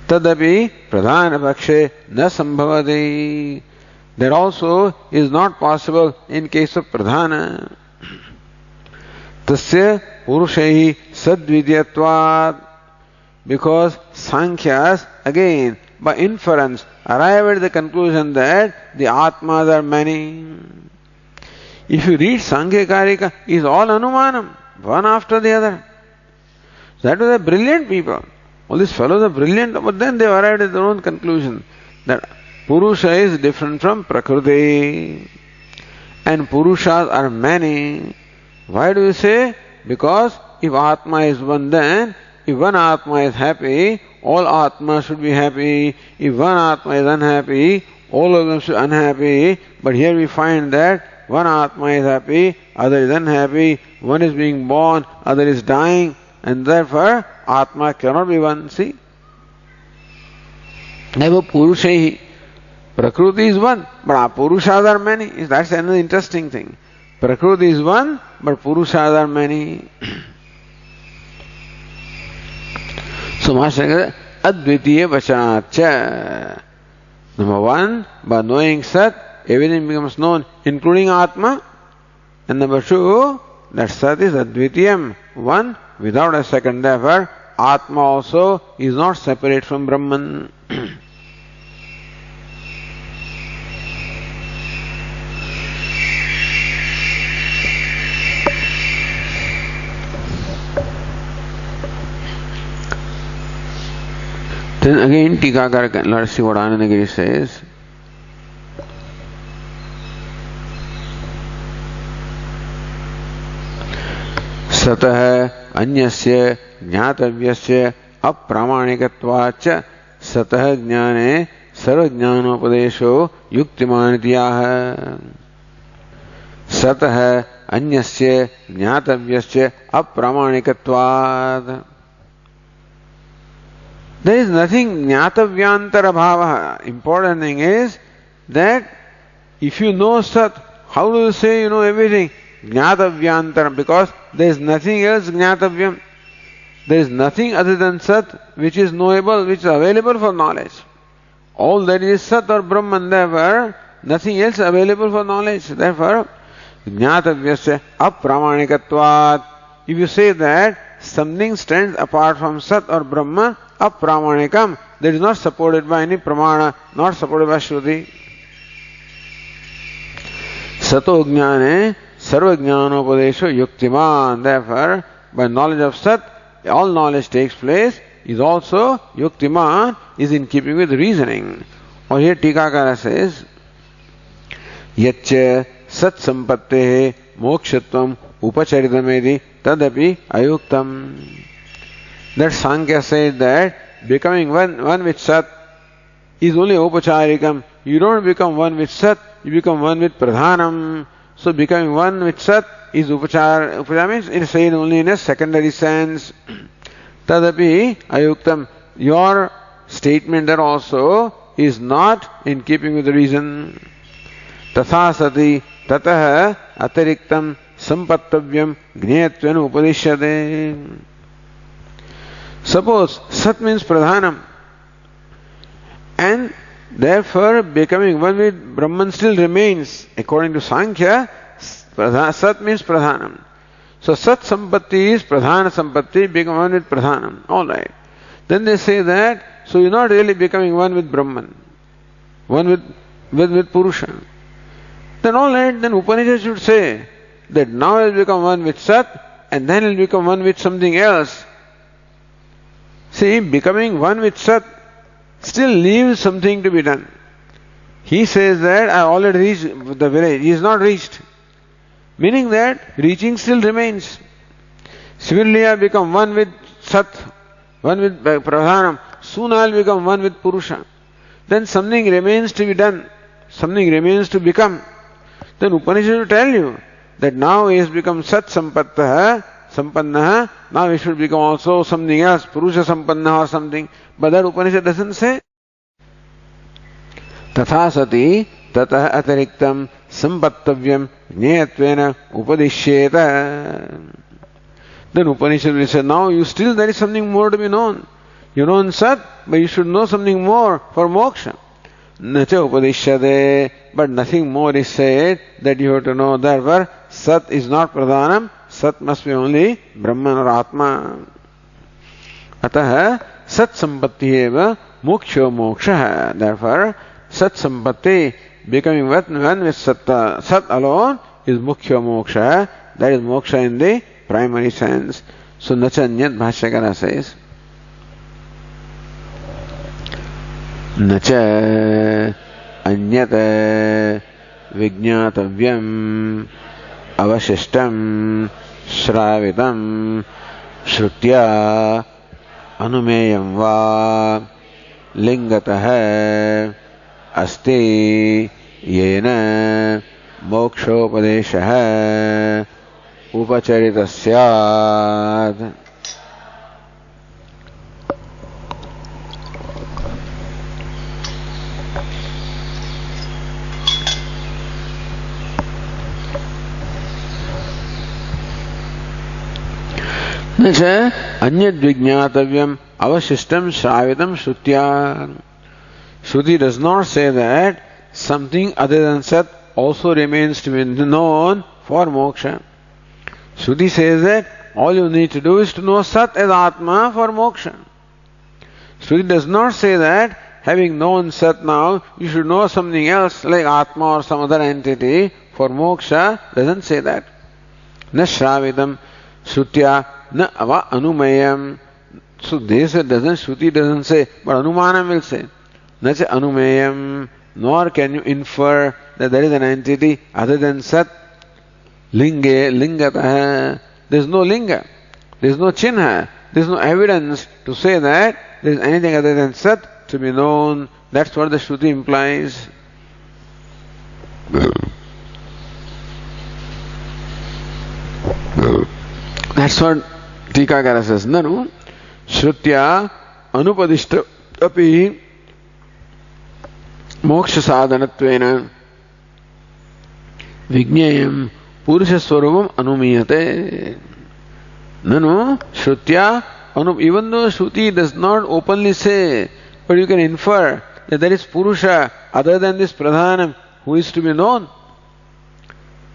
Tadapi pradhana pakshe na sambhavati. That also is not possible in case of pradhana. Tasya purushaihi sadvidyatvat. Because Sankhyas, again, by inference, arrive at the conclusion that the Atmas are many. If you read Sankhya Karika, it's all Anumanam, one after the other. That was the brilliant people. All these fellows are brilliant, but then they arrived at their own conclusion that Purusha is different from Prakriti. And Purushas are many. Why do you say? Because if Atma is one, then if one Atma is happy, all Atmas should be happy. If one Atma is unhappy, all of them should be unhappy. But here we find that one Atma is happy, other is unhappy, one is being born, other is dying, and therefore Atma cannot be one. See? Never Purushehi. Prakriti is one, but Purushas are many. That's another interesting thing. Prakriti is one, but Purushas are many. So Master says, Advitiya Vachanacha. Number one, by knowing Sat, everything becomes known, including Atma. And number two, that Sat is Advitiyam, one without a second. Therefore, Atma also is not separate from Brahman. Then again, Tikakar, let's see what Anandagiri says. Satah anyasya jnatavyasya apramanikatvacha satah jnane sarvajnanopadesho yuktimanityaha. Satah anyasya jnatavyasya apramanikatvat. There is nothing jnatavyantara bhava. Important thing is that if you know Sat, how do you say you know everything? Jnatavyantara, because there is nothing else jnatavyam. There is nothing other than Sat which is knowable, which is available for knowledge. All that is Sat or Brahman, therefore nothing else available for knowledge. Therefore, jnatavyasya apramanikatvat. If you say that something stands apart from Sat or Brahman, apramanikam, that is not supported by any pramana, not supported by Shruti. Sato jnane sarva jnanopadesho yuktiman. Therefore, by knowledge of Sat, all knowledge takes place, is also yuktiman, is in keeping with reasoning. Or here Tikakara says, Yaccha sat sampatte mokshatvam upacharitamedi tadapi ayuktam. That Sankhya said that becoming one with Sat is only upacharikam. You don't become one with Sat, you become one with Pradhanam. So becoming one with Sat is upachar. Upachar means it is said only in a secondary sense. Tadapi ayuktam. Your statement there also is not in keeping with the reason. Tatha sati tatah atariktam sampattavyam gnyatvena upadishyate. Suppose Sat means Pradhanam, and therefore becoming one with Brahman still remains. According to Sankhya, Sat means Pradhanam. So Sat Sampatti is Pradhana Sampatti, become one with Pradhanam. Alright. Then they say that, so you're not really becoming one with Brahman, one with Purusha. Then alright, then Upanishad should say that now you'll become one with Sat, and then you'll become one with something else. See, becoming one with Sat still leaves something to be done. He says that I already reached the village. He is not reached. Meaning that reaching still remains. Similarly, I become one with Sat, one with Pradhanam. Soon I will become one with Purusha. Then something remains to be done. Something remains to become. Then Upanishad will tell you that now he has become Sat Sampattaha, Sampannaha, now he should become also something else, Purusha Sampanna or something. But that Upanishad doesn't say. Tatha sati tatah atariktam sampattavyam jnayatvena upadishyeta. Then Upanishad will say, now you still, there is something more to be known. You know Sat, but you should know something more for moksha. Nacha upadishyate, but nothing more is said that you have to know. Therefore, Sat is not Pradhanam, Sat must be only Brahman or Atma. Ataha Sat Sampatti eva Moksho Moksha. Therefore, Sat Sampatti, becoming one with Sat alone, is Mukhya Moksha. That is Moksha in the primary sense. So, Nachanyat Bhashyakara says, Nacha Anyat Vijñātavyam Avashishtam Shravitam Shrutya Anumeyam Va Lingataha Asti Yena Mokshopadeshaha Upacharitasyad. Anyad Vijñātavyam Avashishtam Shravitam Shrutya. Shruti does not say that something other than Sat also remains to be known for moksha. Shruti says that all you need to do is to know Sat as Atma for moksha. Shruti does not say that having known Sat now, you should know something else like Atma or some other entity for moksha. Doesn't say that. Na Shravitam Shrutya na ava anumayam. So this Shruti doesn't say, but Anumanam will say. Nacha anumayam, nor can you infer that there is an entity other than Sat. Lingataha. There is no linga. There is no chinha. There is no evidence to say that there is anything other than Sat to be known. That's what the Shruti implies. That's what Tikakara says. Nanu Shrutya Anupadishta api Moksha sadhanatvena Vijñayam Purusha Swarupam Anumiyate. Nanu Shrutya even though Shruti does not openly say, but you can infer that there is Purusha other than this Pradhanam who is to be known.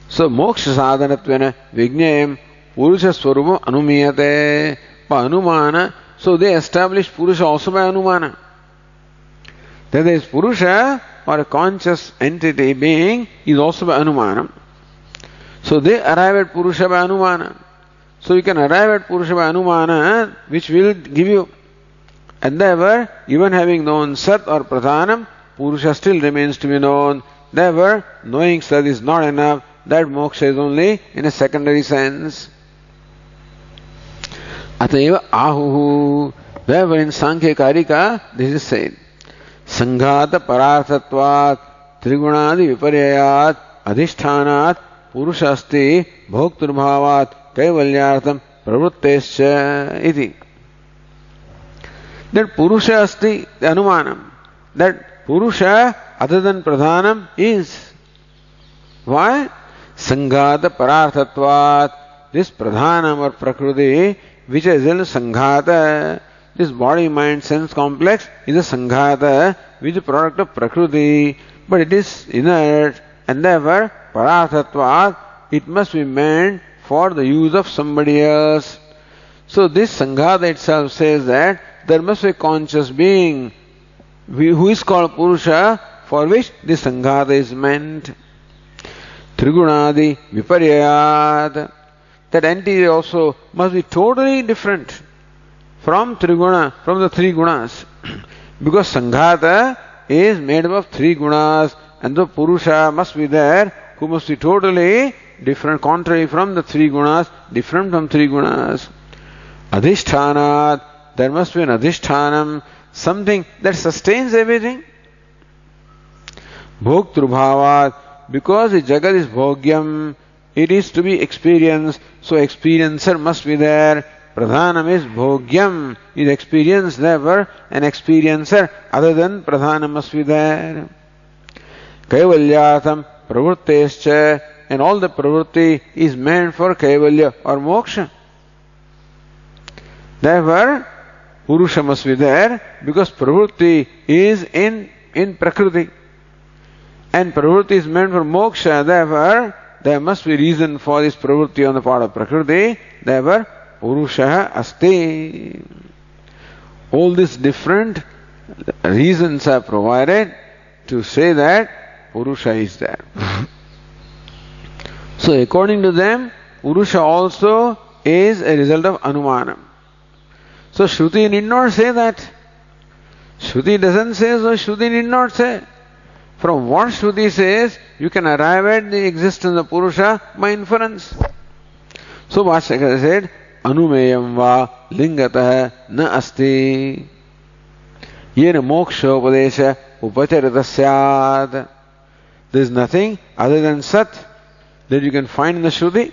So Moksha sadhanatvena Vijñayam Purusha Swarupam Anumiyate. By Anumana, so they establish Purusha also by Anumana. That there is Purusha or a conscious entity being is also by Anumana. So they arrive at Purusha by Anumana. So you can arrive at Purusha by Anumana, which will give you And therefore, even having known Sat or Pradhanam, Purusha still remains to be known. Therefore, knowing Sat is not enough. That moksha is only in a secondary sense. Ateva ahuhu. Therefore, in Sankhya Karika, this is said. Sanghata pararthatvat trigunadi viparyayat adhishthanat purushasti bhokturbhavat kaivalyartham pravruttescha iti. That Purusha asti, the Anumanam. That Purusha other than Pradhanam is. Why? Sanghata pararthatvat. This Pradhanam or Prakriti, which is in Sanghata, this body, mind, sense complex is a Sanghata, which is a product of Prakriti, but it is inert, and therefore pararthatvat, it must be meant for the use of somebody else. So this Sanghata itself says that there must be a conscious being who is called Purusha, for which this Sanghata is meant. Trigunadi viparyayat. That entity also must be totally different from Triguna, from the three gunas. Because Sanghata is made up of three gunas, and the Purusha must be there, who must be totally different, contrary from the three gunas, different from three gunas. Adhishthanat. There must be an adhishthanam, something that sustains everything. Bhoktrubhavat, because the Jagat is bhogyam, it is to be experienced, so experiencer must be there. Pradhanam is bhogyam, is experienced, therefore an experiencer other than Pradhanam must be there. Kaivalyatham pravruttescha, and all the pravrutti is meant for Kaivalya or moksha. Therefore, Purusha must be there because pravrutti is in Prakriti. And pravrutti is meant for moksha, therefore there must be reason for this pravrutti on the part of Prakriti, therefore Purusha asti. All these different reasons are provided to say that Purusha is there. So according to them, Purusha also is a result of Anumanam. So Shruti need not say that. Shruti doesn't say so, Shruti need not say. From what Shruti says, you can arrive at the existence of Purusha by inference. So Bhashyakara said, Anumeyam va lingatah na asti. Yena moksha upadesha upacharita syad. There is nothing other than Sat that you can find in the Shruti.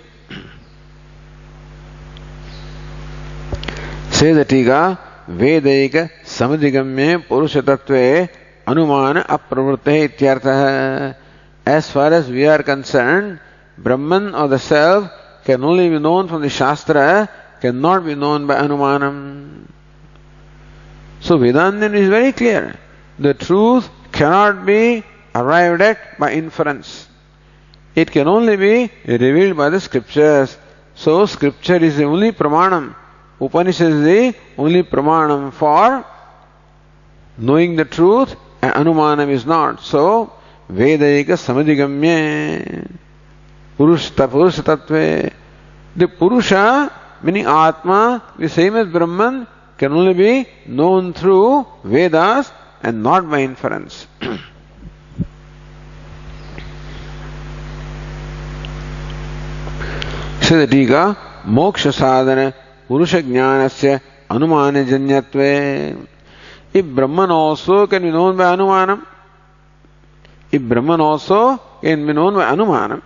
Say the Tika, Vedaika samadhigamye purusha tattve anumana apravrutte ityartha. As far as we are concerned, Brahman or the self can only be known from the Shastra, cannot be known by Anumanam. So Vedanta is very clear. The truth cannot be arrived at by inference. It can only be revealed by the scriptures. So scripture is the only pramanam. Upanishad is the only pramanam for knowing the truth, and Anumanam is not. So, Vedaika samadhigamye Purusha tattve. The Purusha, meaning Atma, the same as Brahman, can only be known through Vedas and not by inference. Says the Tika, Moksha sadhana Purusha jnanasya anumana janyatve. If Brahman also can be known by Anumanam, if Brahman also can be known by Anumanam,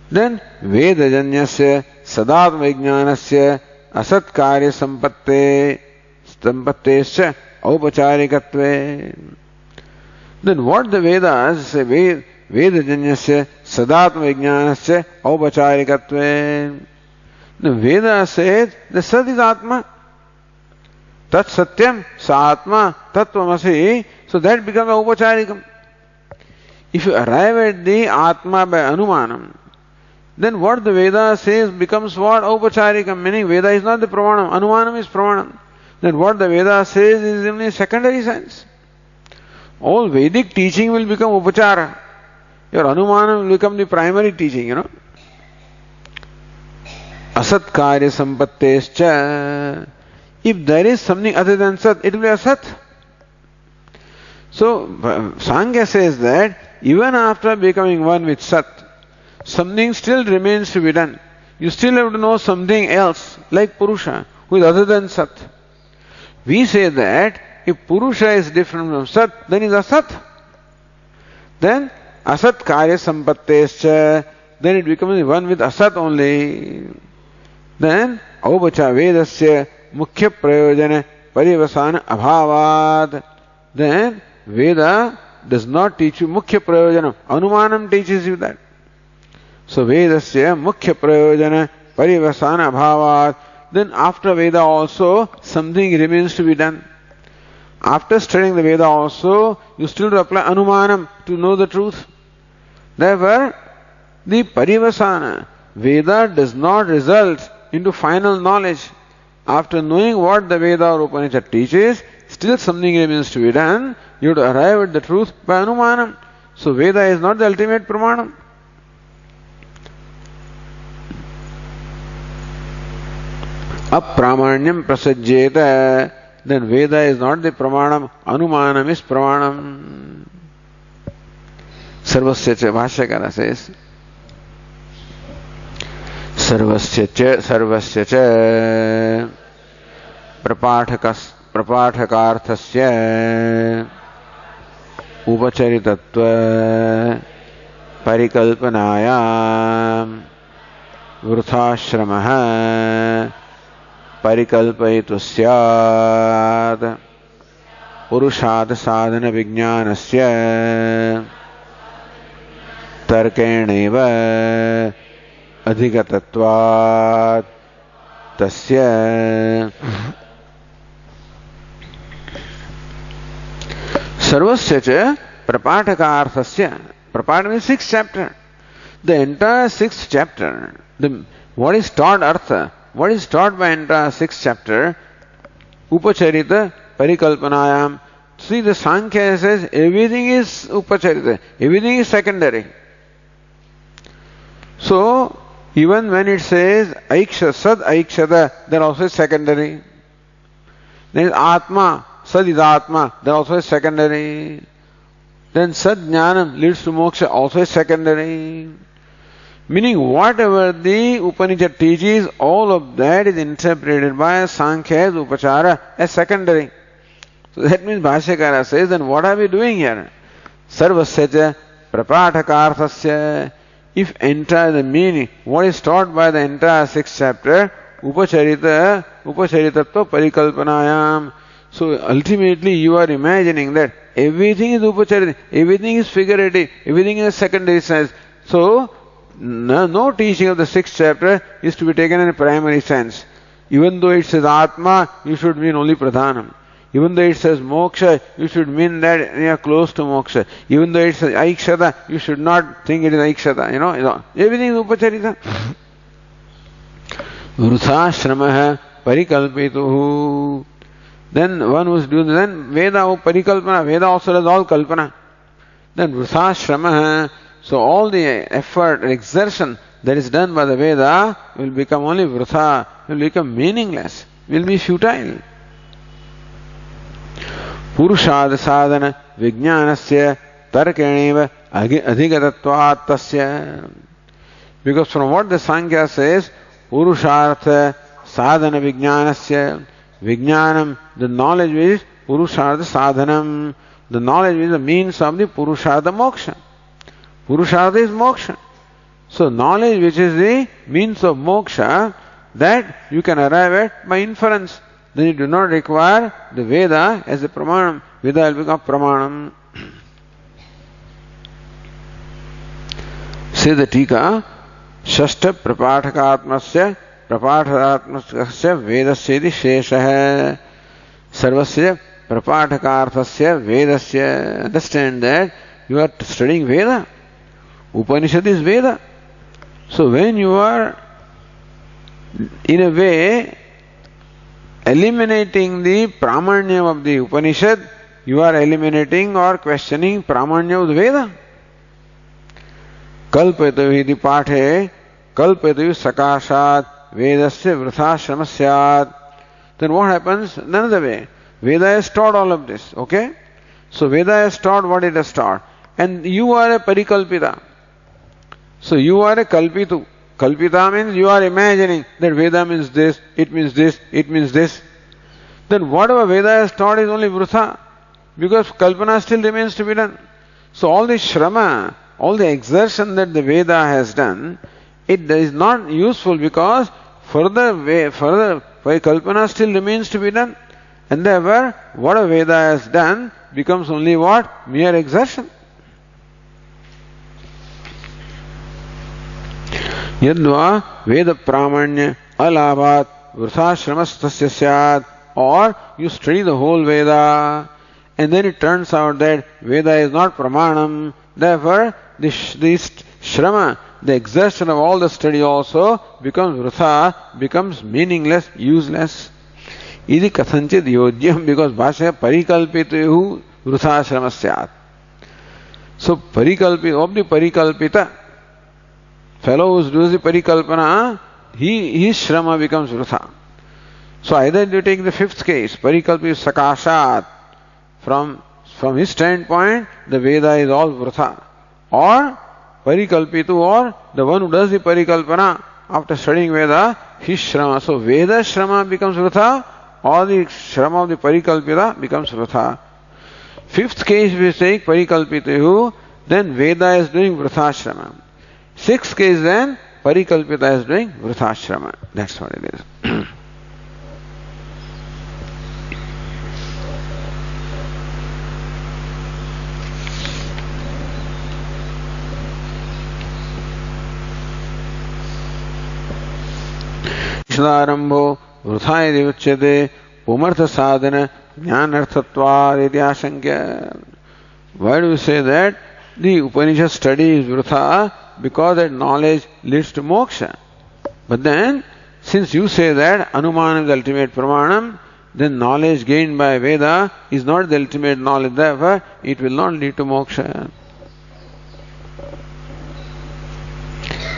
then Veda janyasya sadatma jnanasya asat karya sampattescha aupacharikatve. Then what the Vedas say, Veda janyasya sadatma jnanasya aupacharikatve. The Veda says the Sat is Atma. Tat Satyam Sa Atma Tattvamasi. So that becomes Upacharikam. If you arrive at the Atma by Anumanam, then what the Veda says becomes what? Upacharikam. Meaning Veda is not the Pramanam. Anumanam is Pramanam. Then what the Veda says is in a secondary sense. All Vedic teaching will become Upachara. Your Anumanam will become the primary teaching, you know. Asat karya sampattescha. If there is something other than Sat, it will be Asat. So, Sankhya says that even after becoming one with Sat, something still remains to be done. You still have to know something else, like Purusha, who is other than Sat. We say that if Purusha is different from Sat, then is Asat. Then Asat Karya Sampattescha, then it becomes one with Asat only. Then Aupacha Vedasya Mukhya Prayojana Parivasana Abhavad. Then Veda does not teach you Mukhya Prayojana. Anumanam teaches you that. So Vedasya Mukhya Prayojana Parivasana Abhavad. Then after Veda also something remains to be done. After studying the Veda also, you still have to apply Anumanam to know the truth. Therefore, the Parivasana, Veda does not result into final knowledge. After knowing what the Veda or Upanishad teaches, still something remains to be done. You have to arrive at the truth by Anumanam. So Veda is not the ultimate Pramanam. Apramanyam prasajjeta, then Veda is not the Pramanam, Anumanam is Pramanam. Sarvasya cha, Bhashyakara says, Sarvasya cha Prapathakaarthasya Upacharitatva Parikalpanayam Vrthashramaha Parikalpayitu syad Purushad sadhana vijnanasya Tarkeneva Adhikatatvat Tasya Sarvasya cha Prapathakaarthasya. Prapath means 6th chapter. The entire 6th chapter, what is taught Artha, what is taught by entire 6th chapter, Upacharita Parikalpanayam. See, the Sankhya says everything is Upacharita, everything is secondary. So, even when it says Aiksha, Sad Aikshada, that also is secondary. Then Atma, Sad is Atma, that also is secondary. Then Sad Jnanam leads to Moksha, also is secondary. Meaning whatever the Upanishad teaches, all of that is interpreted by Sankhya as Upachara as secondary. So that means Bhashyakara says, then what are we doing here? Sarvasya cha Prapathakaarthasya. If entire the meaning, what is taught by the entire 6th chapter, Upacharitatva Parikalpanayam. So ultimately you are imagining that everything is Upacharita, everything is figurative, everything is secondary sense. So no teaching of the 6th chapter is to be taken in a primary sense. Even though it says Atma, you should mean only Pradhanam. Even though it says Moksha, you should mean that you are close to Moksha. Even though it says Aikshada, you should not think it is Aikshada. Everything is Upacharita. Vrthashramaha Parikalpituhu. Then one who is doing, then Veda Parikalpana, Veda also does all Kalpana. Then Vrthashramaha. So all the effort, exertion that is done by the Veda will become only Vrtha, will become meaningless, will be futile. Purushad sadhana vijnanasya tarkeneva adhigatattvat tasya. Because from what the Sankhya says, Purushartha sadhana vijnanasya, vijnanam, the knowledge is Purushartha sadhanam, the knowledge is the means of the Purushartha moksha. Purushartha is moksha. So knowledge which is the means of moksha, that you can arrive at by inference. Then you do not require the Veda as a Pramanam. Veda will become Pramanam. Say the Tika, Shashta Prapathakatmasya Prapathakatmasya Vedasya Sheshaha Sarvasya Prapathakaarthasya Vedasya. Understand that you are studying Veda. Upanishad is Veda. So when you are in a way eliminating the Pramanyam of the Upanishad, you are eliminating or questioning Pramanyam of the Veda. Kalpayatavi iti pathe, kalpayatavi sakashat, vedasya vrthashrama syat. then what happens? None other way. Veda has taught all of this, okay? So Veda has taught what it has taught. And you are a parikalpita. So you are a kalpitu. Kalpita means you are imagining that Veda means this, it means this, it means this. Then whatever Veda has taught is only vrutha, because kalpana still remains to be done. So all the shrama, all the exertion that the Veda has done, it is not useful because further kalpana still remains to be done. And therefore, what a Veda has done becomes only what? Mere exertion. Yadva Veda Pramanya Alabhat Vrthashramastasya Syat. Or you study the whole Veda and then it turns out that Veda is not Pramanam. Therefore, this Shrama, the exertion of all the study also becomes Vrtha, becomes meaningless, useless. Idi kathanchit yodyam, because Bhashya parikalpitehu Vrtha Shramasyat. So, of the parikalpita, fellow who does the parikalpana, his Shrama becomes Vrtha. So either you take the fifth case, parikalpi sakashat, from his standpoint, the Veda is all vrtha. Or parikalpitu, or the one who does the parikalpana after studying Veda, his shrama. So Veda shrama becomes vrtha, or the shrama of the parikalpita becomes vrtha. Fifth case, if we take parikalpitehu, then Veda is doing vrtha shrama. Sixth case, then parikalpita is doing vrtha shrama. That's what it is. Ishdarambo vrthaya uchyate pumartha sadhana jnanarthatvad iti ashankya. Why do we say that? The Upanishad study is vrtha because that knowledge leads to moksha. But then, since you say that Anuman is the ultimate pramanam, then knowledge gained by Veda is not the ultimate knowledge, therefore it will not lead to moksha.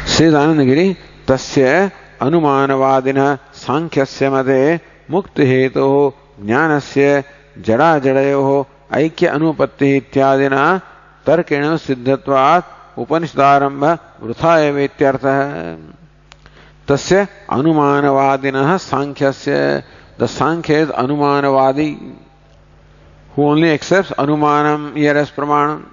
Says Anandagiri, Tasya Anumanavadina Sankhasya Mate Mukti Heto Jnanasya Jada Jadayoho Aikya Anupatti Ityadina Tarkena Siddhatvat Upanishdarambha Vrthaya Vetyartha. Tasya Anumanavadina Sankhasya. The Sankhya is Anumanavadi, who only accepts Anumanam here as Pramanam.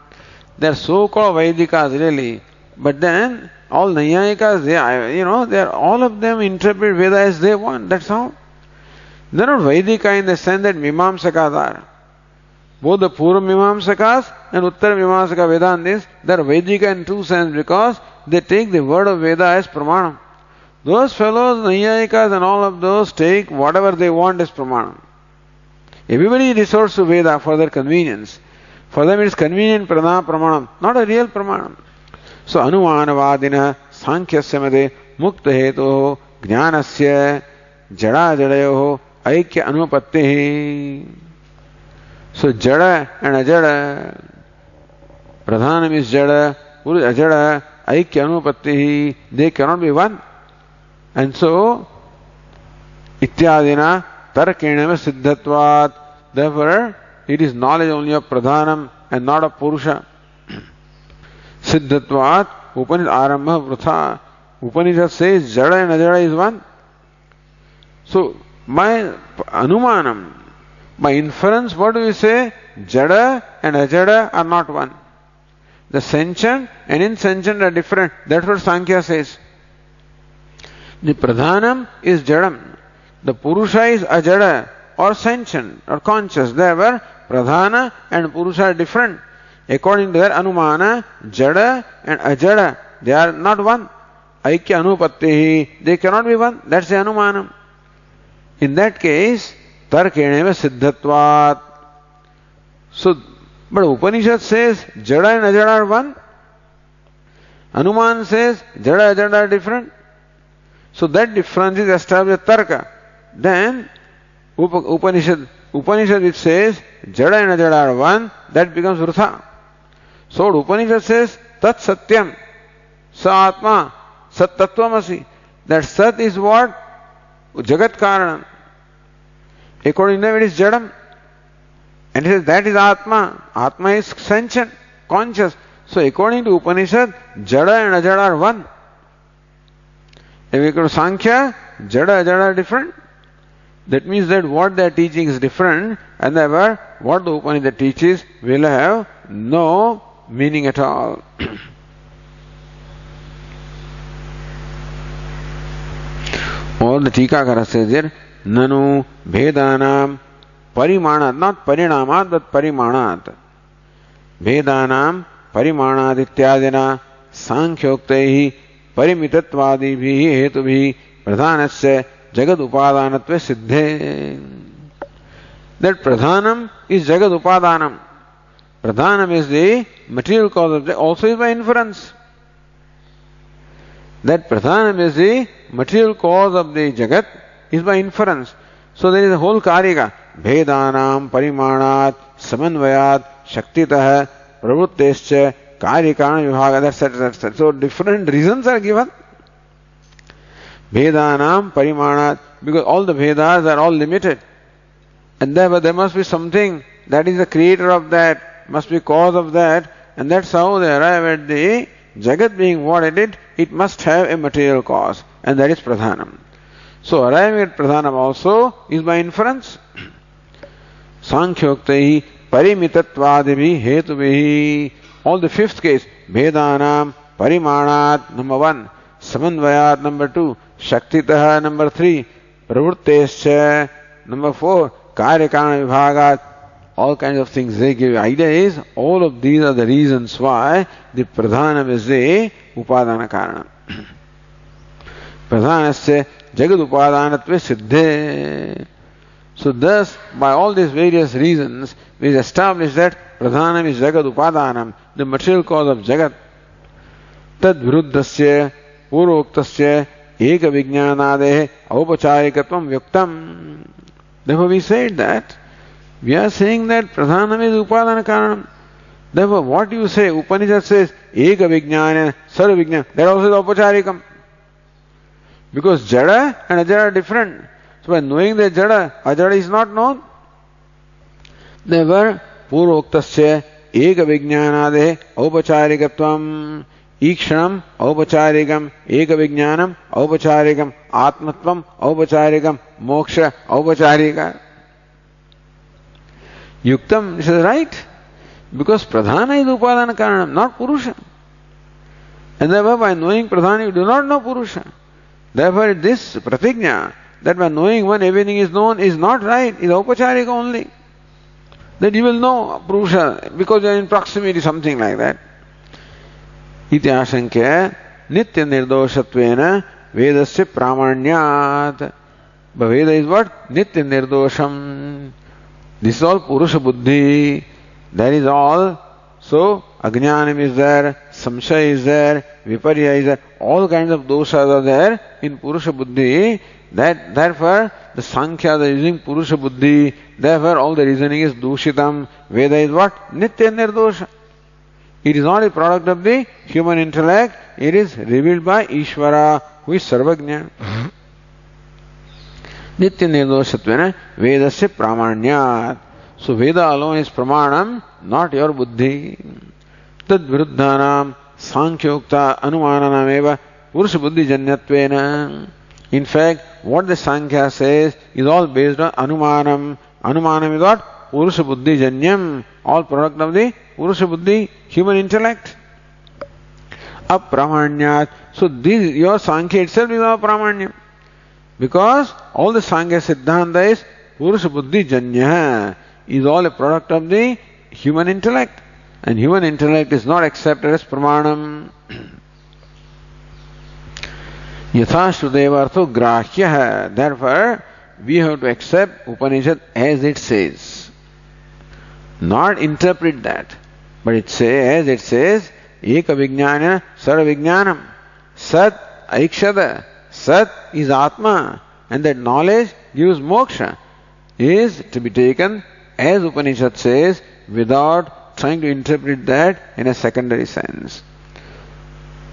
They are so-called Vedikas really, but then all Nayayikas, all of them interpret Veda as they want, that's all. They are not Vedika in the sense that Mimamsakas are. Both the Purva Mimamsakas and Uttara Mimamsaka Vedantis, they are Vedika in two senses because they take the word of Veda as Pramanam. Those fellows, Nayayikas and all of those, take whatever they want as Pramanam. Everybody resorts to Veda for their convenience. For them it is convenient Pramanam, not a real Pramanam. So Anumanavadina Sankhasya Made Mukta Heto Jnanasya Jada Jadayoho Aikya Anupattihi. So Jada and Ajada, Pradhanam is Jada, Ajada, Aikya Anupattihi, they cannot be one. And so Ityadina Tarkenama Siddhatvat, therefore it is knowledge only of Pradhanam and not of Purusha. Siddhatvat Upanishad Arambha Vrtha. Upanishad says Jada and Ajada is one. So by Anumanam, by inference, what do we say? Jada and Ajada are not one. The sentient and insentient are different. That's what Sankhya says. The Pradhanam is Jadam. The Purusha is Ajada or sentient or conscious. Therefore, Pradhana and Purusha are different. According to their Anumana, Jada and Ajada, they are not one. Aikya Anupattihi, they cannot be one. That's the Anumanam. In that case, Tarkeneva Siddhatvat. So, but Upanishad says Jada and Ajada are one. Anuman says Jada and Ajada are different. So that difference is established Tarka. Then Upanishad which says Jada and Ajada are one, that becomes Vrtha. So Upanishad says Tat Satyam, Sa Atma, Sat Tattvamasi. That Sat is what? Jagat Karanam. According to them, it is Jadam. And he says that is Atma. Atma is sentient, conscious. So according to Upanishad, Jada and Ajada are one. If we go to Sankhya, Jada, Ajada are different. That means that what they are teaching is different, and therefore what the Upanishad teaches will have no meaning at all. All the Tikakara says here, Nanu Bhedanam Parimanat, not Parinamat, but Parimanat. Bhedanam Parimanat ityadina Sankhyoktehi Parimitattvadibhihi Hetubhihi Pradhanasya Jagad Upadanatve Siddhe. That Pradhanam is Jagad Upadanam. Pradhanam is the material cause of Jagat, also is by inference. That Pradhanam is the material cause of the Jagat is by inference. So there is a whole karika. Bhedanam Parimanat Samanvayat Shaktitah Pravruttescha Karikana Vibhaga, etc. So different reasons are given. Bhedanam Parimanat, because all the Vedas are all limited. And therefore there must be something that is the creator of that, must be cause of that, and that's how they arrive at the Jagat being what it must have a material cause, and that is Pradhanam. So arriving at Pradhanam also is by inference. Sankhyoktaihi Parimitatvadibhi Hetubhihi. All the fifth case, Bhedanam Parimanat, number 1, Samanvayat, number 2, Shaktitah, number 3, Pravruttescha, number 4, Karyakana Vibhagat, all kinds of things they give. Idea is, all of these are the reasons why the Pradhanam is the Upadana Karana. Pradhanasya Jagad Upadanatve Siddhe. So thus, by all these various reasons, we establish that Pradhanam is Jagad Upadanam, the material cause of Jagat. Tad viruddhasya purvoktasya eka vijnanadehe aupacharikatvam vyuktam. Therefore we said that, we are saying that Pradhanam is Upadana Karanam. Therefore what you say, Upanishad says, eka vijnana, sarva vijnana, that also is aupacharikam. Because Jada and Ajada are different. So by knowing that Jada, Ajada is not known. Therefore, Purvoktasya eka vijnanadehe aupacharikatvam. Ikshanam aupacharikam, eka vijnanam aupacharikam, atmatvam aupacharikam, moksha aupacharika. Yuktam, this is right. Because Pradhana is Upadana Karanam, not Purusha. And therefore by knowing Pradhana you do not know Purusha. Therefore this pratigna, that by knowing one everything is known, is not right, is aupacharika only. That you will know Purusha because you are in proximity, something like that. Iti ashankya nitya nirdoshatvena vedasya pramanyat. But Veda is what? Nitya nirdosham. This is all Purusha buddhi. That is all. So Ajnanam is there, Samshaya is there, Viparya is there, all kinds of doshas are there in Purusha buddhi. Therefore the Sankhya are using Purusha buddhi. Therefore all the reasoning is dushitam. Veda is what? Nitya nirdosha. It is not a product of the human intellect, it is revealed by Ishvara, who is Sarvagnya. Nitya nirdoshatvena vedasya pramanyat. So Veda alone is pramanam, not your buddhi. Tad viruddhanam sankhyokta anumananam eva purusha buddhi janyatvena. In fact, what the Sankhya says is all based on anumanam. Anumanam is what? Purusha buddhi janyam, all product of the Purusha buddhi, human intellect. Apramanyat. So this, your Sankhya itself is our pramanyam. Because all the Sankhya Siddhanta is Purusha buddhi janya, is all a product of the human intellect. And human intellect is not accepted as pramanam. Yatha Shrudevartho grahya. Therefore, we have to accept Upanishad as it says. Not interpret that. But it says, as it says, Eka Vijnana Sarva Vijnanam. Sat Aikshada. Sat is Atma. And that knowledge gives moksha. Is to be taken as Upanishad says without trying to interpret that in a secondary sense.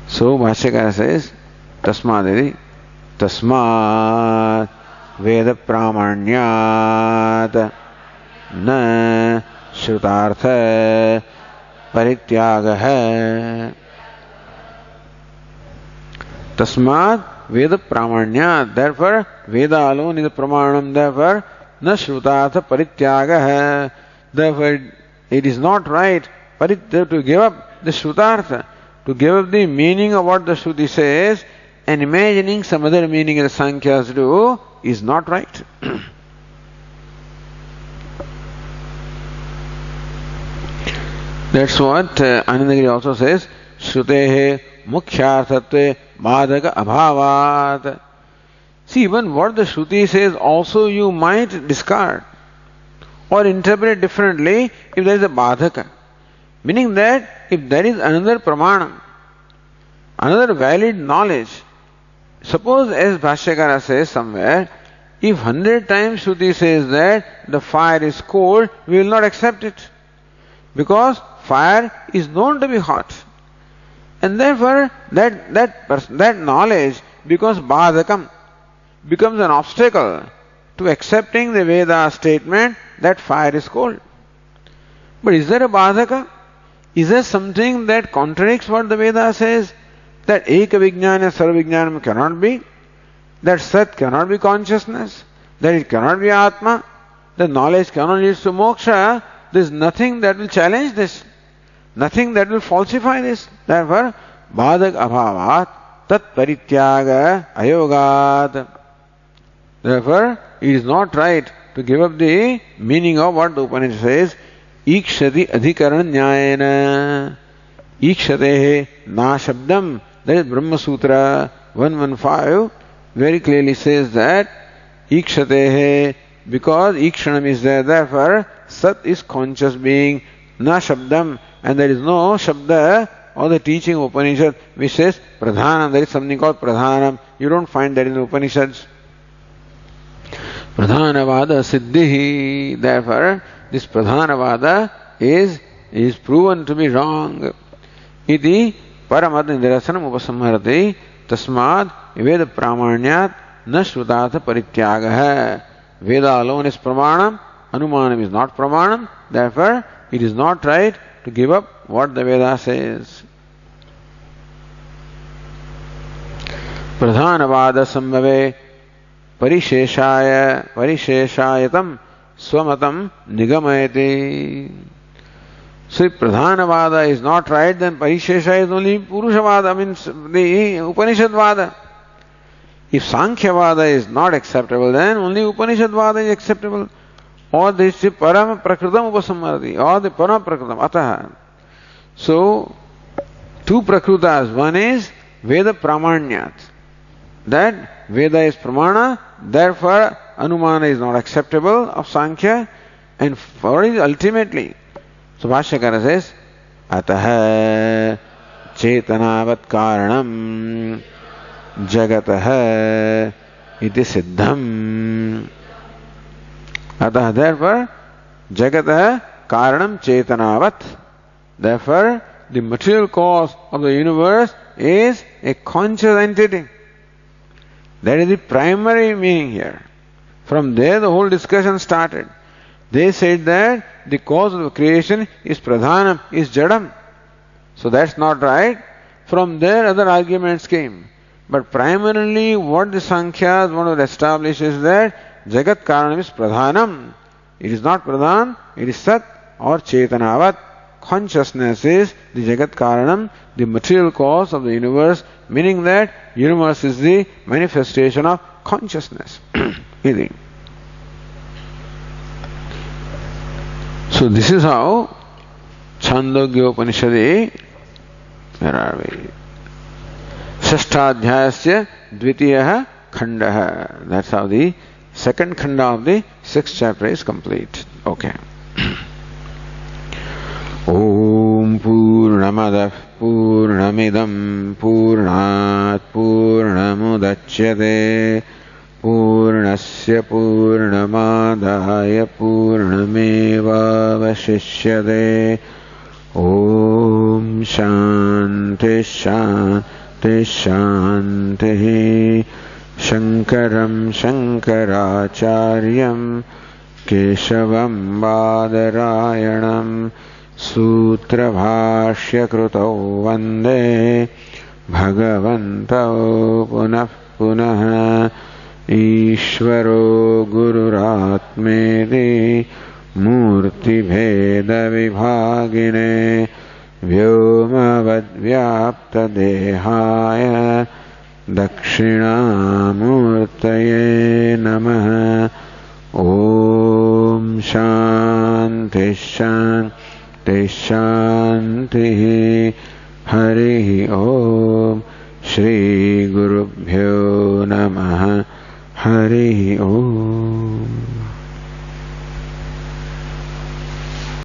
So Bhashyakara says, Tasmadiri, Tasmat Veda Pramanyat Na Shrutartha Parityagah. Tasmat Veda Pramanyat. Therefore, Veda alone is a Pramanam. Therefore, Na Shrutartha Parityagah. Therefore, it is not right to give up the Shrutartha, to give up the meaning of what the Shruti says and imagining some other meaning that the Sankhyas do is not right. That's what Anandagiri also says. Shrutehe mukhyarthatve bhadaka abhavat. See, even what the Shruti says also you might discard or interpret differently if there is a bhadaka. Meaning that if there is another pramanam, another valid knowledge, suppose as Bhashyakara says somewhere, if 100 times Shruti says that the fire is cold, we will not accept it. Because fire is known to be hot. And therefore that knowledge becomes bhadakam, becomes an obstacle to accepting the Veda statement that fire is cold. But is there a bhadaka? Is there something that contradicts what the Veda says? That Eka Vijnana Sarva Vijnanam cannot be? That Sat cannot be consciousness? That it cannot be Atma? That knowledge cannot lead to moksha? There is nothing that will challenge this. Nothing that will falsify this. Therefore, Bhadak Abhavat Tat Parityaga Ayogat. Therefore, it is not right to give up the meaning of what the Upanishad says. Ikshati Adhikaran Nyayana. Ikshatehe Na Shabdam. That is Brahma Sutra 115 very clearly says that Ikshatehe, because Ikshanam is there, therefore Sat is conscious being, Na Shabdam, and there is no Shabda or the teaching of Upanishad which says Pradhanam. There is something called Pradhanam. You don't find that in the Upanishads. Pradhanavada Siddhihi. Therefore, this Pradhanavada is proven to be wrong. Iti Paramad Nidarasanam Upasamharati Tasmad Veda Pramanyat Na Shrutartha Parityagah. Veda alone is Pramanam, Anumanam is not Pramanam, therefore it is not right to give up what the Veda says. Pradhanavada Sambhave Parisheshayatam Swamatam Nigamayati. So if Pradhanavada is not right, then Parishesha is only Purushavada, means the Upanishadvada. If Sankhyavada is not acceptable, then only Upanishadvada is acceptable. Or this is Param Prakritam Upasammarati, or the Param Prakritam, Ataha. So, two Prakrutas. One is Veda Pramanyat. That Veda is Pramana, therefore Anumana is not acceptable of Sankhya, and for it ultimately. So Bhashyakara says, Ataha Chetanavat Karanam Jagataha iti Siddham. Ataha, therefore, Jagataha Karanam Chetanavat. Therefore, the material cause of the universe is a conscious entity. That is the primary meaning here. From there the whole discussion started. They said that the cause of the creation is Pradhanam, is Jadam. So that's not right. From there other arguments came. But primarily what the Sankhyas want to establish is that Jagat Karanam is Pradhanam. It is not Pradhan, it is Sat or Chetanavat. Consciousness is the Jagat Karanam, the material cause of the universe, meaning that universe is the manifestation of consciousness. So this is how Chhandogya Upanishad, where are we? Shashtadhyayasya Dvitiyaha Khandaha. That's how the second khanda of the sixth chapter is complete. Okay. Om Purnamadah Purnamidam Purnat Purnamudachyate Purnasya Purnamadaya Purnameva Vashishyate. Om Shanti Shanti Shanti शङ्करं शङ्कराचार्यं केशवं बादरायणं सूत्रभाष्यकृतौ वन्दे भगवन्तौ पुनः पुनः। ईश्वरो गुरुरात्मेति मूर्तिभेदविभागिने व्योमवद्व्याप्तदेहाय दक्षिणामूर्तये नमः। ॐ शान्ति शान्ति शान्तिः। हरिः ॐ श्रीगुरुभ्यो नमः। हरिः ॐ।